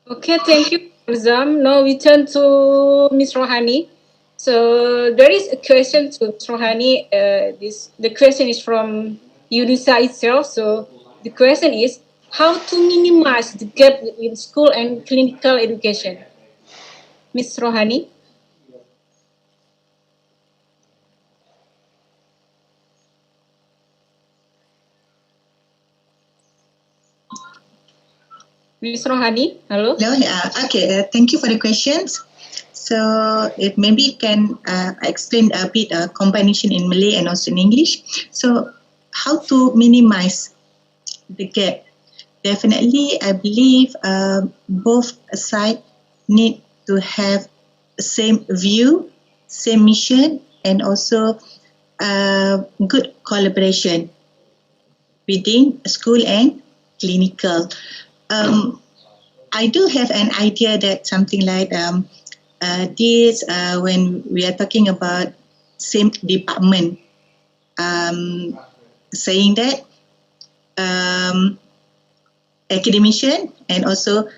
Okay, thank you, Zam. Now we turn to Ms. Rohani. So there is a question to Ms. Rohani. The question is from UNUSA itself. So the question is how to minimize the gap between school and clinical education. Ms. Rohani. Ms. Rohani, hello. Hello. Okay. Thank you for the questions. So it maybe can explain a bit combination in Malay and also in English. So how to minimize the gap? Definitely, I believe both sides need to have the same view, same mission, and also good collaboration within school and clinical. I do have an idea that something like this when we are talking about same department, saying that academician and also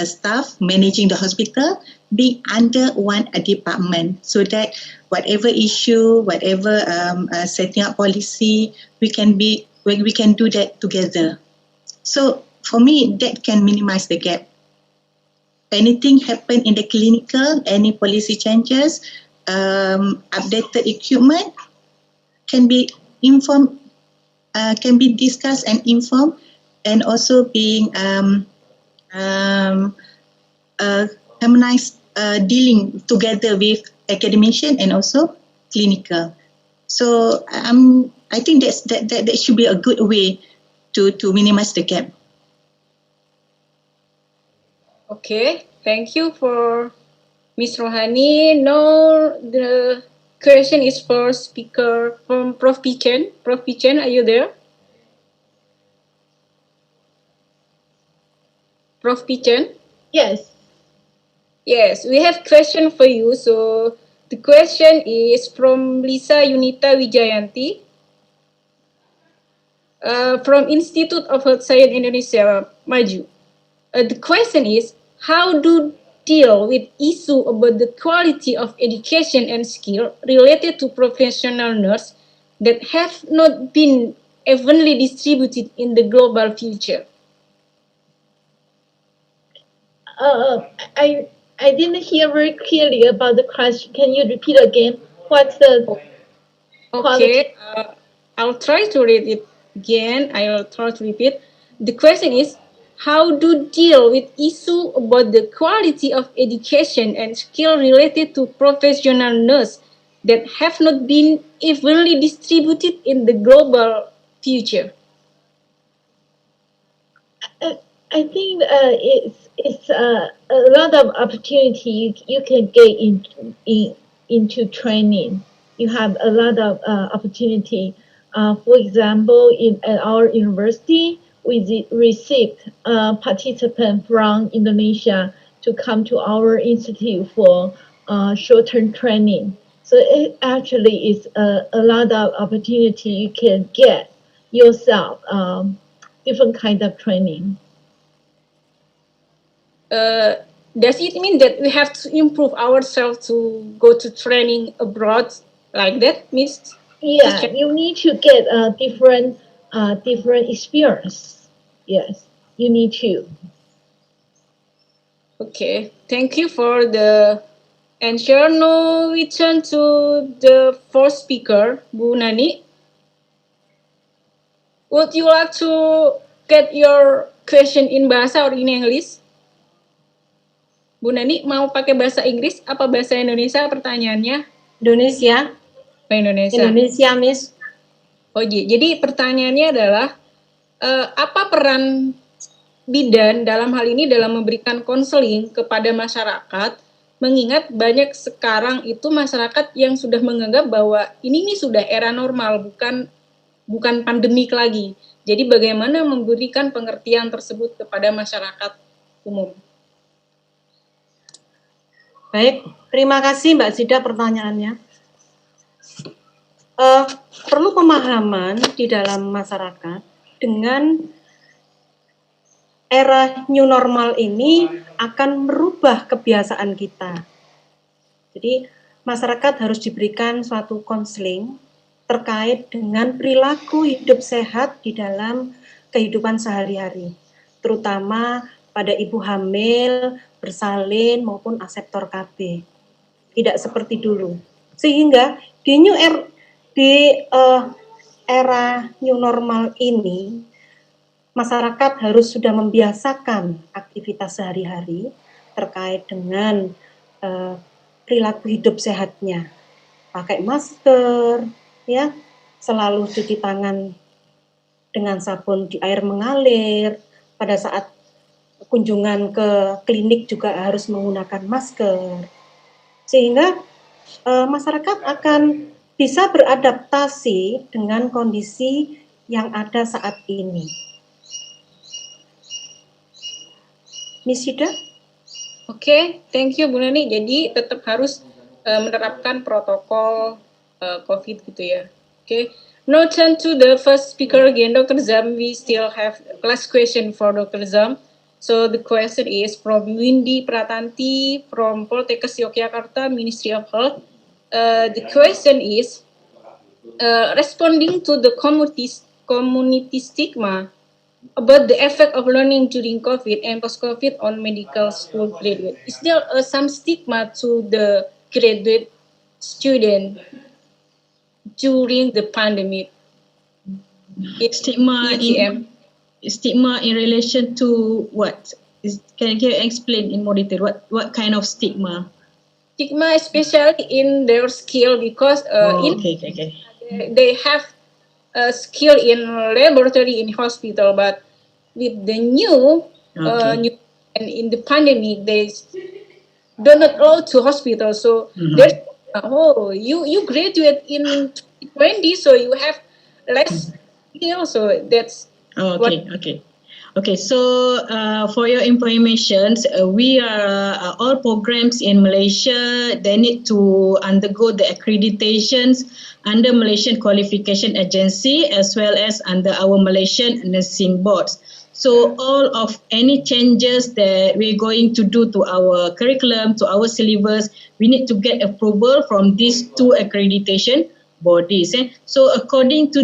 staff managing the hospital be under one department, so that whatever issue, whatever setting up policy, we can do that together. So for me, that can minimize the gap. Anything happen in the clinical, any policy changes, updated equipment can be informed, can be discussed and informed, and also being harmonized, dealing together with academician and also clinical. So I think that should be a good way to minimize the gap. Okay, thank you for Ms. Rohani. Now the question is for speaker from Prof. Pichen. Prof. Pichen, are you there? Prof. Pichen? Yes. Yes, we have question for you. So the question is from Lisa Yunita Wijayanti. from Institute of Health Science Indonesia, Maju. The question is, how do deal with issue about the quality of education and skill related to professional nurse that have not been evenly distributed in the global future? I didn't hear very clearly about the question. Can you repeat again? What's the quality? Okay, I'll try to read it again. I'll try to repeat. The question is, how to deal with issue about the quality of education and skill related to professional nurse that have not been evenly distributed in the global future? I think it's a lot of opportunity you can get into training. You have a lot of opportunity. For example, at our university, we received participants from Indonesia to come to our institute for short-term training. So it actually is a lot of opportunity you can get yourself, different kind of training. Does it mean that we have to improve ourselves to go to training abroad like that, Miss? Yeah, you need to get a different experience. Yes, you need to. Okay, thank you for the answer. Now we turn to the fourth speaker, Bu Nani. Would you like to get your question in bahasa or in English? Bu Nani mau pakai bahasa Inggris apa bahasa Indonesia pertanyaannya? Indonesia. Indonesia. Indonesia, Miss. Oh, jadi pertanyaannya adalah apa peran bidan dalam hal ini dalam memberikan konseling kepada masyarakat, mengingat banyak sekarang itu masyarakat yang sudah menganggap bahwa ini sudah era normal, bukan pandemik lagi. Jadi bagaimana memberikan pengertian tersebut kepada masyarakat umum? Baik, terima kasih Mbak Zida pertanyaannya. Perlu pemahaman di dalam masyarakat dengan era new normal ini akan merubah kebiasaan kita. Jadi masyarakat harus diberikan suatu konseling terkait dengan perilaku hidup sehat di dalam kehidupan sehari-hari, terutama pada ibu hamil, bersalin maupun aseptor KB. Tidak seperti dulu. Sehingga di era new normal ini masyarakat harus sudah membiasakan aktivitas sehari-hari terkait dengan perilaku hidup sehatnya. Pakai masker, ya, selalu cuci tangan dengan sabun di air mengalir. Pada saat kunjungan ke klinik juga harus menggunakan masker. Sehingga masyarakat akan bisa beradaptasi dengan kondisi yang ada saat ini. Miss Hida? Oke, thank you Bu Nani. Jadi tetap harus menerapkan protokol COVID gitu ya. Oke, now turn to the first speaker again, Dr. Zam. We still have last question for Dr. Zam. So the question is from Windy Pratanti from Poltekkes Yogyakarta, Ministry of Health. The question is responding to the community stigma about the effect of learning during COVID and post-COVID on medical school graduate. Is there some stigma to the graduate student during the pandemic? Stigma in relation to what? Can you explain in more detail what kind of stigma? Stigma especially in their skill because they have a skill in laboratory in hospital, but with the new and in the pandemic they do not go to hospital. So there's you graduate in 2020, so you have less skill. So that's Okay, so for your information, we are all programs in Malaysia. They need to undergo the accreditations under Malaysian Qualification Agency as well as under our Malaysian Nursing Boards. So all of any changes that we're going to do to our curriculum, to our syllabus, we need to get approval from these two accreditation bodies. So according to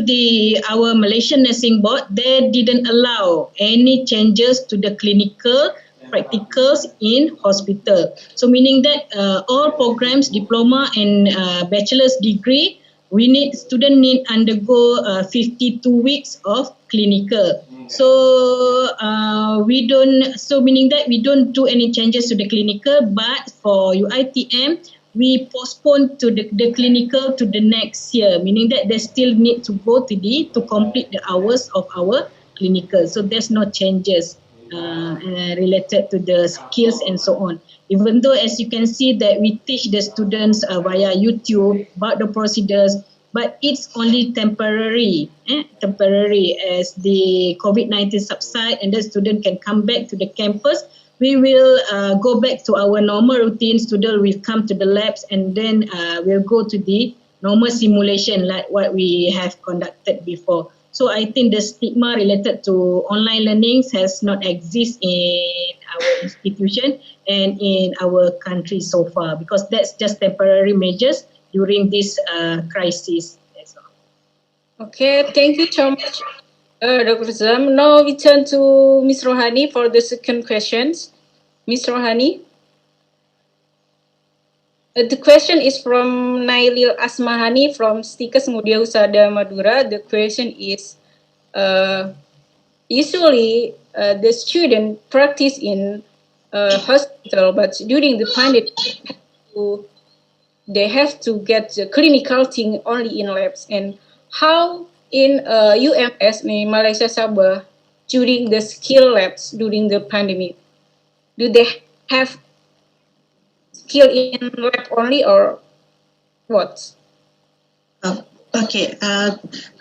our Malaysian Nursing Board, they didn't allow any changes to the clinical practicals in hospital. So meaning that all programs, diploma and bachelor's degree, student need undergo 52 weeks of clinical. So meaning that we don't do any changes to the clinical, but for UITM, we postpone to the clinical to the next year, meaning that they still need to go to complete the hours of our clinical. So there's no changes related to the skills and so on. Even though, as you can see, that we teach the students via YouTube about the procedures, but it's only temporary as the COVID-19 subside and the student can come back to the campus. We will go back to our normal routine. Student will come to the labs and then we'll go to the normal simulation like what we have conducted before. So I think the stigma related to online learnings has not exist in our institution and in our country so far, because that's just temporary measures during this crisis. That's all. Okay, thank you so much, Dr. Zam. Now we turn to Ms. Rohani for the second questions. Ms. Rohani. The question is from Nailil Asmahani from Stikes Mudia Husada Madura. The question is, usually the student practice in hospital, but during the pandemic, they have to get the clinical thing only in labs. And how in UMS, Malaysia Sabah, during the skill labs during the pandemic, do they have skill in lab only or what? Okay,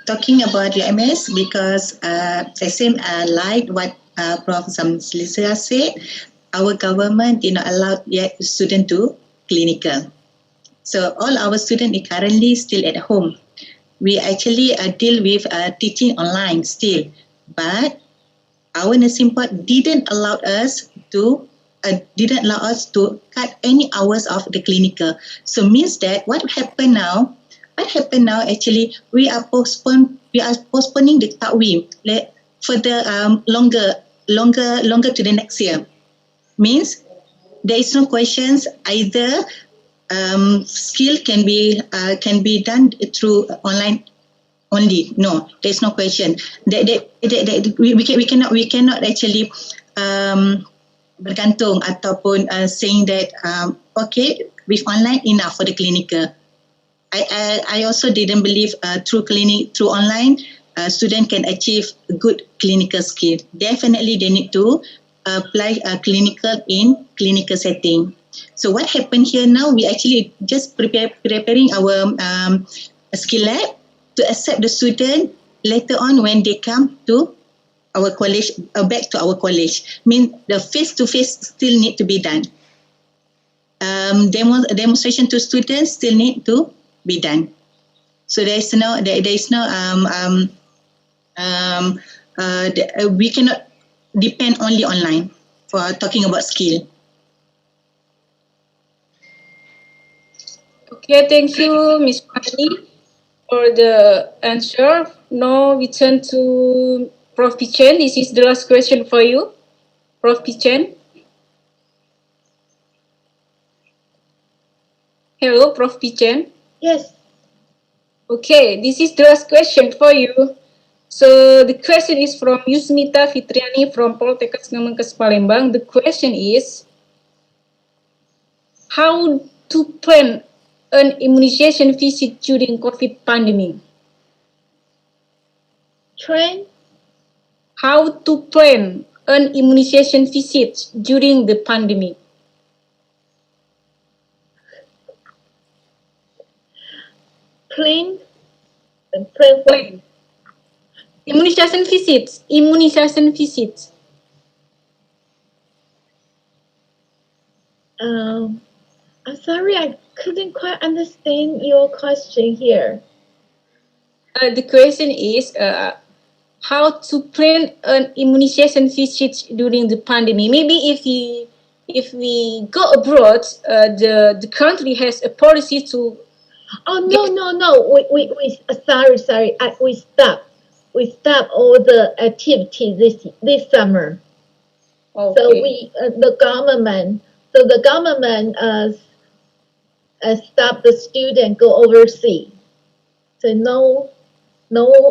talking about UMS, because same like what Prof. Zamslisa said, our government did not allow yet student to clinical. So all our students are currently still at home. We actually deal with teaching online still, but our nursing board didn't allow us to cut any hours of the clinical. So means that what happened now actually we are postponing the takwim for the longer to the next year. Means there is no questions either. Skill can be done through online only. No, there is no question. We cannot actually bergantung ataupun saying that okay, with online enough for the clinical. I also didn't believe through online student can achieve good clinical skill. Definitely they need to apply clinical in clinical setting. So what happened here now, we actually just preparing our skill lab to accept the student later on when they come to our college, back to our college. Mean the face-to-face still need to be done. Demonstration to students still need to be done. So there is no we cannot depend only online for talking about skill. Okay, thank you, Ms. Pani, for the answer. Now we turn to Prof. Pichen. This is the last question for you, Prof. Pichen. Hello, Prof. Pichen. Yes. Okay, this is the last question for you. So the question is from Yusmita Fitriani from Poltekkes Kemenkes Palembang. The question is, how to plan an immunization visit during COVID pandemic? How to plan an immunization visit during the pandemic? Plan. Immunization visits. I'm sorry, I couldn't quite understand your question here. The question is how to plan an immunization visit during the pandemic. Maybe if we go abroad, the country has a policy to. Oh no. Sorry. We stop. We stop all the activity this summer. Okay. So the government stop the student go overseas. So no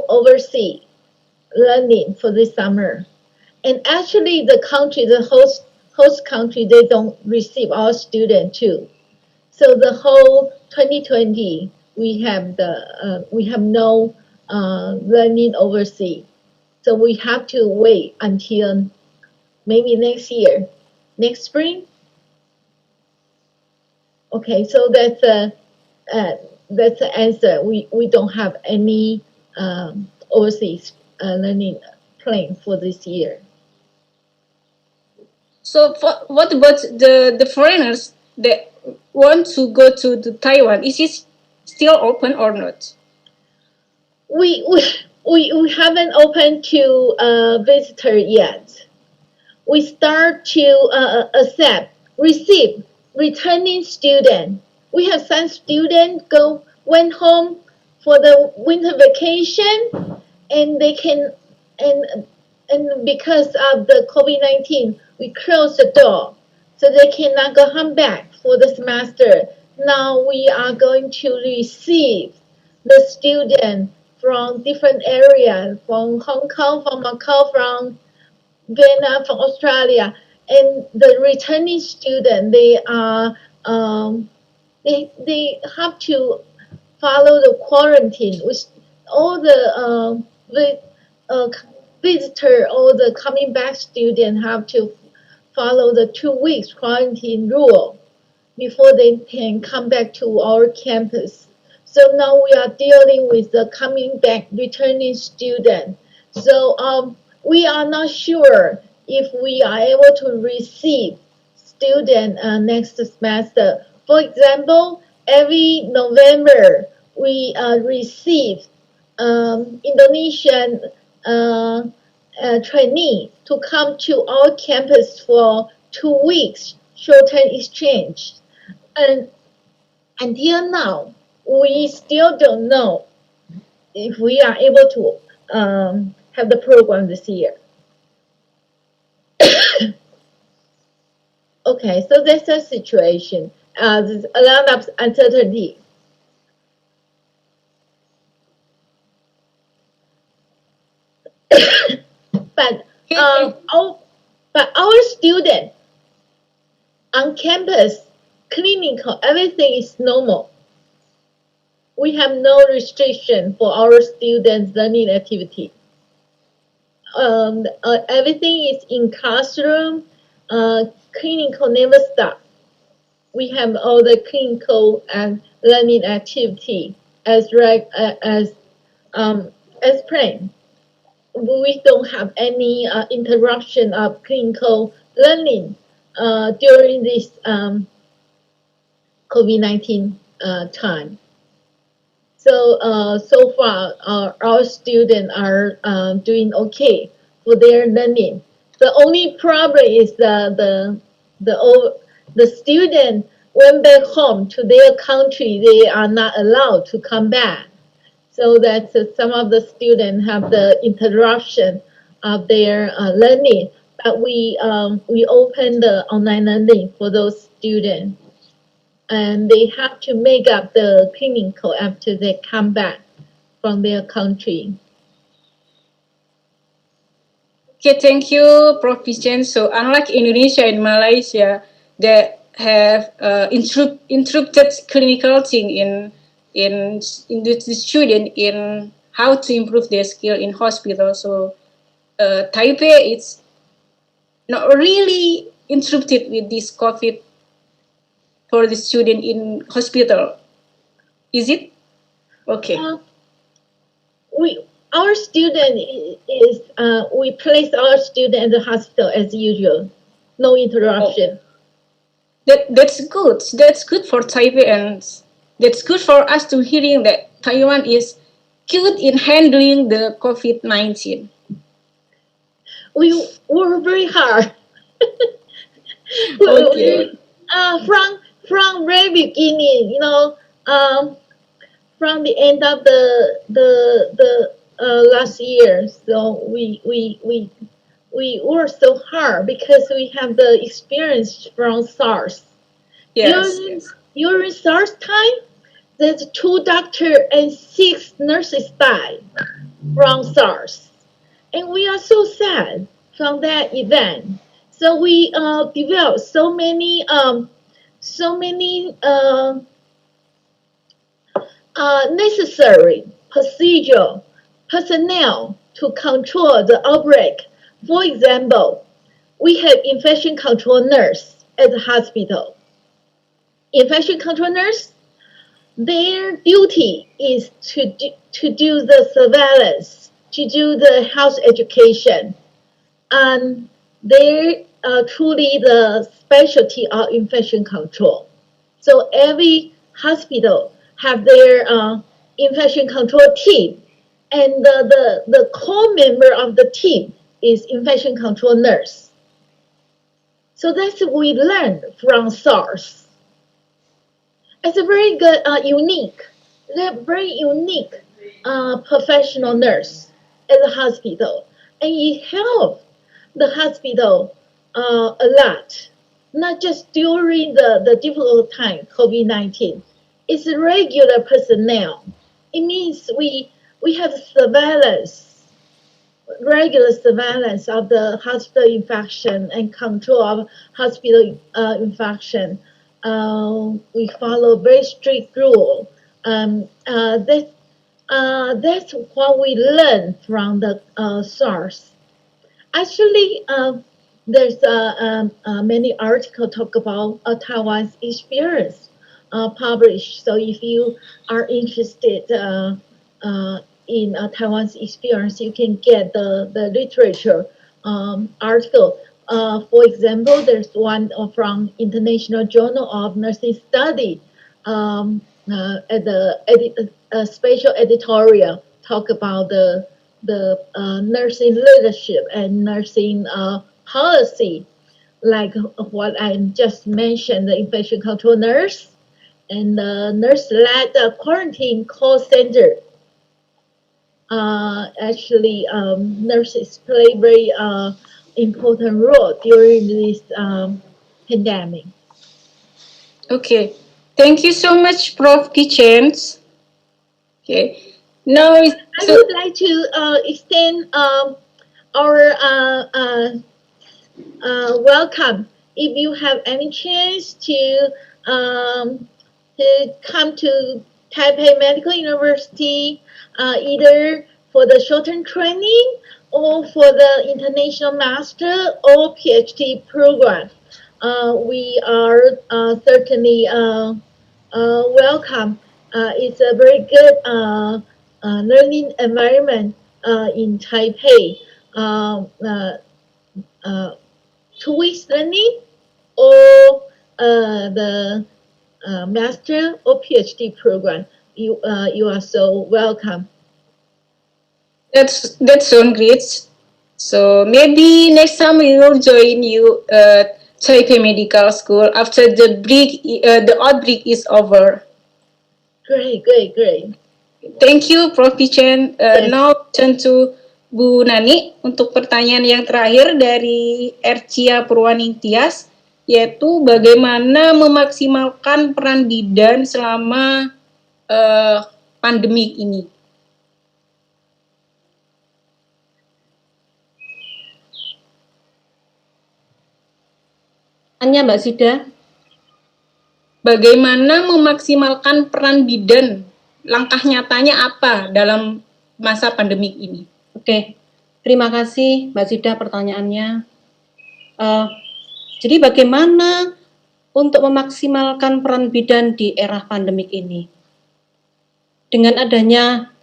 overseas learning for this summer. And actually, the host country, they don't receive our student too. So the whole 2020, we have no learning overseas. So we have to wait until maybe next year, next spring. Okay, so that's the answer. We don't have any overseas learning plan for this year. So what about the foreigners that want to go to Taiwan? Is it still open or not? We haven't opened to visitor yet. We start to receive returning student. We have some students went home for the winter vacation, and they can and because of the COVID-19, we closed the door, so they cannot go home back for the semester. Now we are going to receive the student from different areas, from Hong Kong, from Macau, from Vietnam, from Australia, and the returning student, they have to follow the quarantine, which all the visitor, all the coming back student have to follow the 2 weeks quarantine rule before they can come back to our campus. So now we are dealing with the coming back returning student. So we are not sure if we are able to receive student next semester. For example, every November we receive Indonesian trainee to come to our campus for 2 weeks short-term exchange. And until now, we still don't know if we are able to have the program this year. Okay, so that's the situation. There's a lot of uncertainty. But our student on campus, clinical, everything is normal. We have no restriction for our students' learning activity. Everything is in classroom. Clinical never stop. We have all the clinical and learning activity as planned. We don't have any interruption of clinical learning during this COVID-19 time. So far, our students are doing okay for their learning. The only problem is the student went back home to their country. They are not allowed to come back. So that some of the students have the interruption of their learning. But we open the online learning for those students, and they have to make up the clinical after they come back from their country. Okay, thank you, Prof. Vincent. So unlike Indonesia and Malaysia that have interrupted clinical thing in the student in how to improve their skill in hospital. So Taipei is not really interrupted with this COVID for the student in hospital. Is it? Okay. Our student is we place our student in the hospital as usual, no interruption. That's good. That's good for Taiwanese. That's good for us to hearing that Taiwan is good in handling the COVID-19. We work very hard. Okay. From very beginning, from the end of the last year. So we work so hard because we have the experience from SARS. Yes. During SARS time, there's 2 doctors and 6 nurses died from SARS, and we are so sad from that event. So we developed so many necessary procedure personnel to control the outbreak. For example, we have infection control nurse at the hospital. Infection control nurse, their duty is to do the surveillance, to do the health education, and they're truly the specialty of infection control. So every hospital have their infection control team, and the core member of the team is infection control nurse. So that's what we learned from SARS. It's a very good, very unique professional nurse at the hospital, and it helped the hospital a lot, not just during the difficult time, COVID-19. It's regular personnel. It means we have regular surveillance of the hospital infection and control of hospital infection. We follow very strict rule. That's what we learned from the SARS. Actually, there's many articles talk about Taiwan's experience published. So if you are interested in Taiwan's experience, you can get the literature article. For example, there's one from International Journal of Nursing Study at the special editorial talk about the nursing leadership and nursing policy, like what I just mentioned, the infection control nurse and the nurse-led quarantine call center. Actually, nurses play very important role during this pandemic. Okay. Thank you so much, Prof. Kitchens. Okay. Now I would like to extend our welcome. If you have any chance to come to Taipei Medical University, either for the short-term training or for the international master or PhD program, we are certainly welcome. It's a very good learning environment in Taipei. 2 weeks learning or the master or PhD program. You are so welcome. that sounds great. So maybe next time we will join you at Taipei Medical School after the outbreak is over. Great. Thank you, Prof. Chen. Now turn to Bu Nani untuk pertanyaan yang terakhir dari Ercia Purwaning Tias, yaitu bagaimana memaksimalkan peran bidan selama pandemik ini. Tanya Mbak Sida. Bagaimana memaksimalkan peran bidan? Langkah nyatanya apa dalam masa pandemik ini? Oke, terima kasih Mbak Sida pertanyaannya. Jadi bagaimana untuk memaksimalkan peran bidan di era pandemik ini? Dengan adanya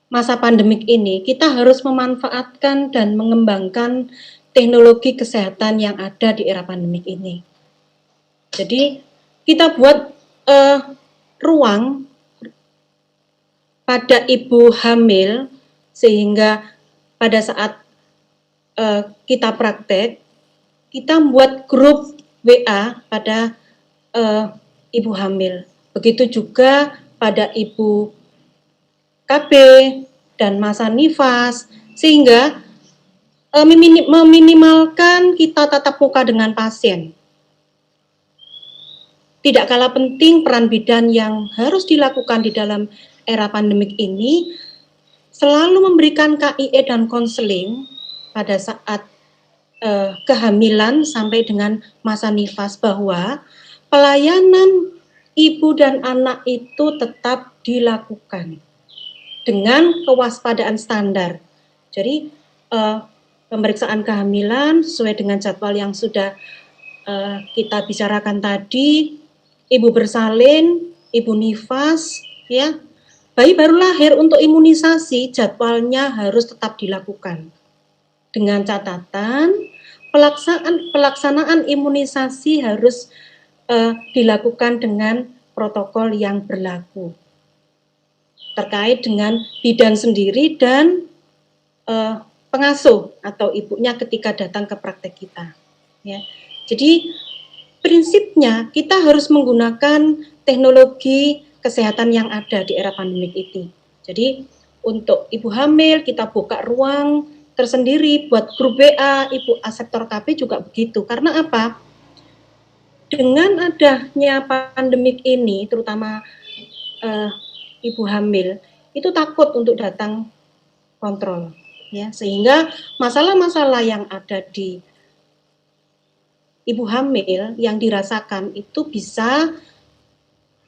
masa pandemik ini, kita harus memanfaatkan dan mengembangkan teknologi kesehatan yang ada di era pandemik ini. Jadi kita buat ruang pada ibu hamil sehingga pada saat kita praktek, kita membuat grup WA pada ibu hamil. Begitu juga pada ibu KB dan masa nifas, sehingga meminimalkan kita tatap muka dengan pasien. Tidak kalah penting peran bidan yang harus dilakukan di dalam era pandemik ini, selalu memberikan KIE dan konseling pada saat kehamilan sampai dengan masa nifas, bahwa pelayanan ibu dan anak itu tetap dilakukan dengan kewaspadaan standar. Jadi pemeriksaan kehamilan sesuai dengan jadwal yang sudah kita bicarakan tadi, ibu bersalin, ibu nifas, ya, bayi baru lahir untuk imunisasi jadwalnya harus tetap dilakukan. Dengan catatan pelaksanaan imunisasi harus dilakukan dengan protokol yang berlaku terkait dengan bidan sendiri dan pengasuh atau ibunya ketika datang ke praktek kita. Ya. Jadi prinsipnya kita harus menggunakan teknologi kesehatan yang ada di era pandemik ini. Jadi untuk ibu hamil kita buka ruang tersendiri buat grup WA, ibu aseptor KB juga begitu. Karena apa? Dengan adanya pandemik ini, terutama ibu hamil, itu takut untuk datang kontrol, ya, sehingga masalah-masalah yang ada di ibu hamil yang dirasakan itu bisa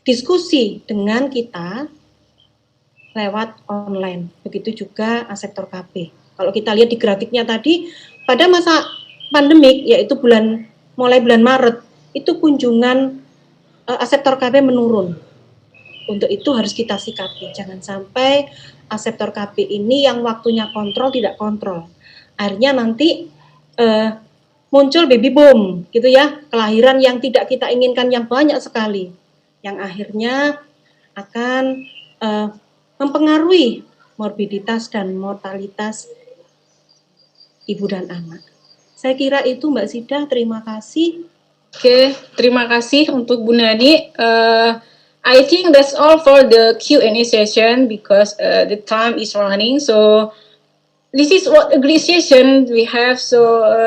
diskusi dengan kita lewat online. Begitu juga aseptor KB. Kalau kita lihat di grafiknya tadi, pada masa pandemik, yaitu mulai bulan Maret, itu kunjungan aseptor KB menurun. Untuk itu harus kita sikapi. Jangan sampai aseptor KB ini yang waktunya kontrol tidak kontrol. Akhirnya nanti muncul baby boom, gitu ya, kelahiran yang tidak kita inginkan yang banyak sekali, yang akhirnya akan mempengaruhi morbiditas dan mortalitas ibu dan anak. Saya kira itu Mbak Sida, terima kasih. Oke, terima kasih untuk Bu Nani. I think that's all for the Q&A session because the time is running. So this is what a great session we have. So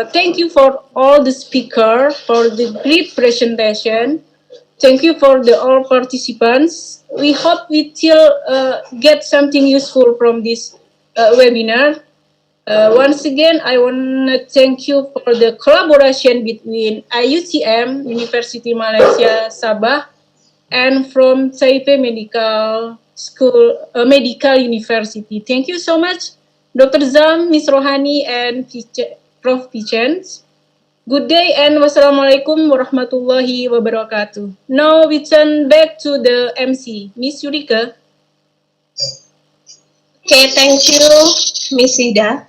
thank you for all the speaker for the great presentation. Thank you for the all participants. We hope we still get something useful from this webinar. Once again, I want to thank you for the collaboration between IUCM, University Malaysia Sabah, and from Taipei Medical School, Medical University. Thank you so much, Dr. Zam, Ms. Rohani, and Prof. Pichens. Good day and wassalamualaikum warahmatullahi wabarakatuh. Now we turn back to the MC, Ms. Yurika. Okay, thank you, Ms. Ida.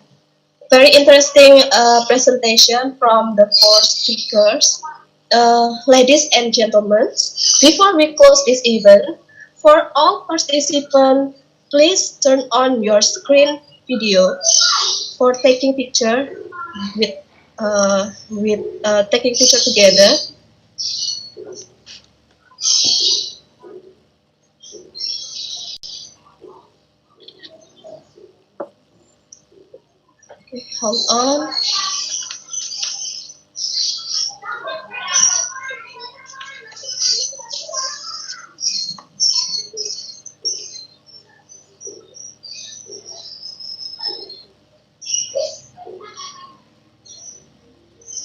Very interesting presentation from the four speakers. Ladies and gentlemen, before we close this event, for all participants, please turn on your screen video for taking picture with taking picture together. Okay, hold on.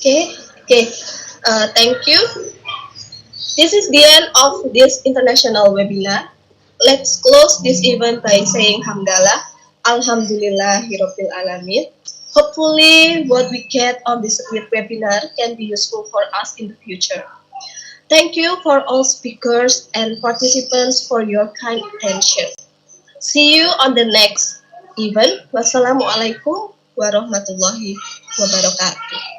Okay. Thank you. This is the end of this international webinar. Let's close this event by saying Hamdalah, Alhamdulillahirabbil alamin. Hopefully, what we get on this webinar can be useful for us in the future. Thank you for all speakers and participants for your kind attention. See you on the next event. Wassalamualaikum warahmatullahi wabarakatuh.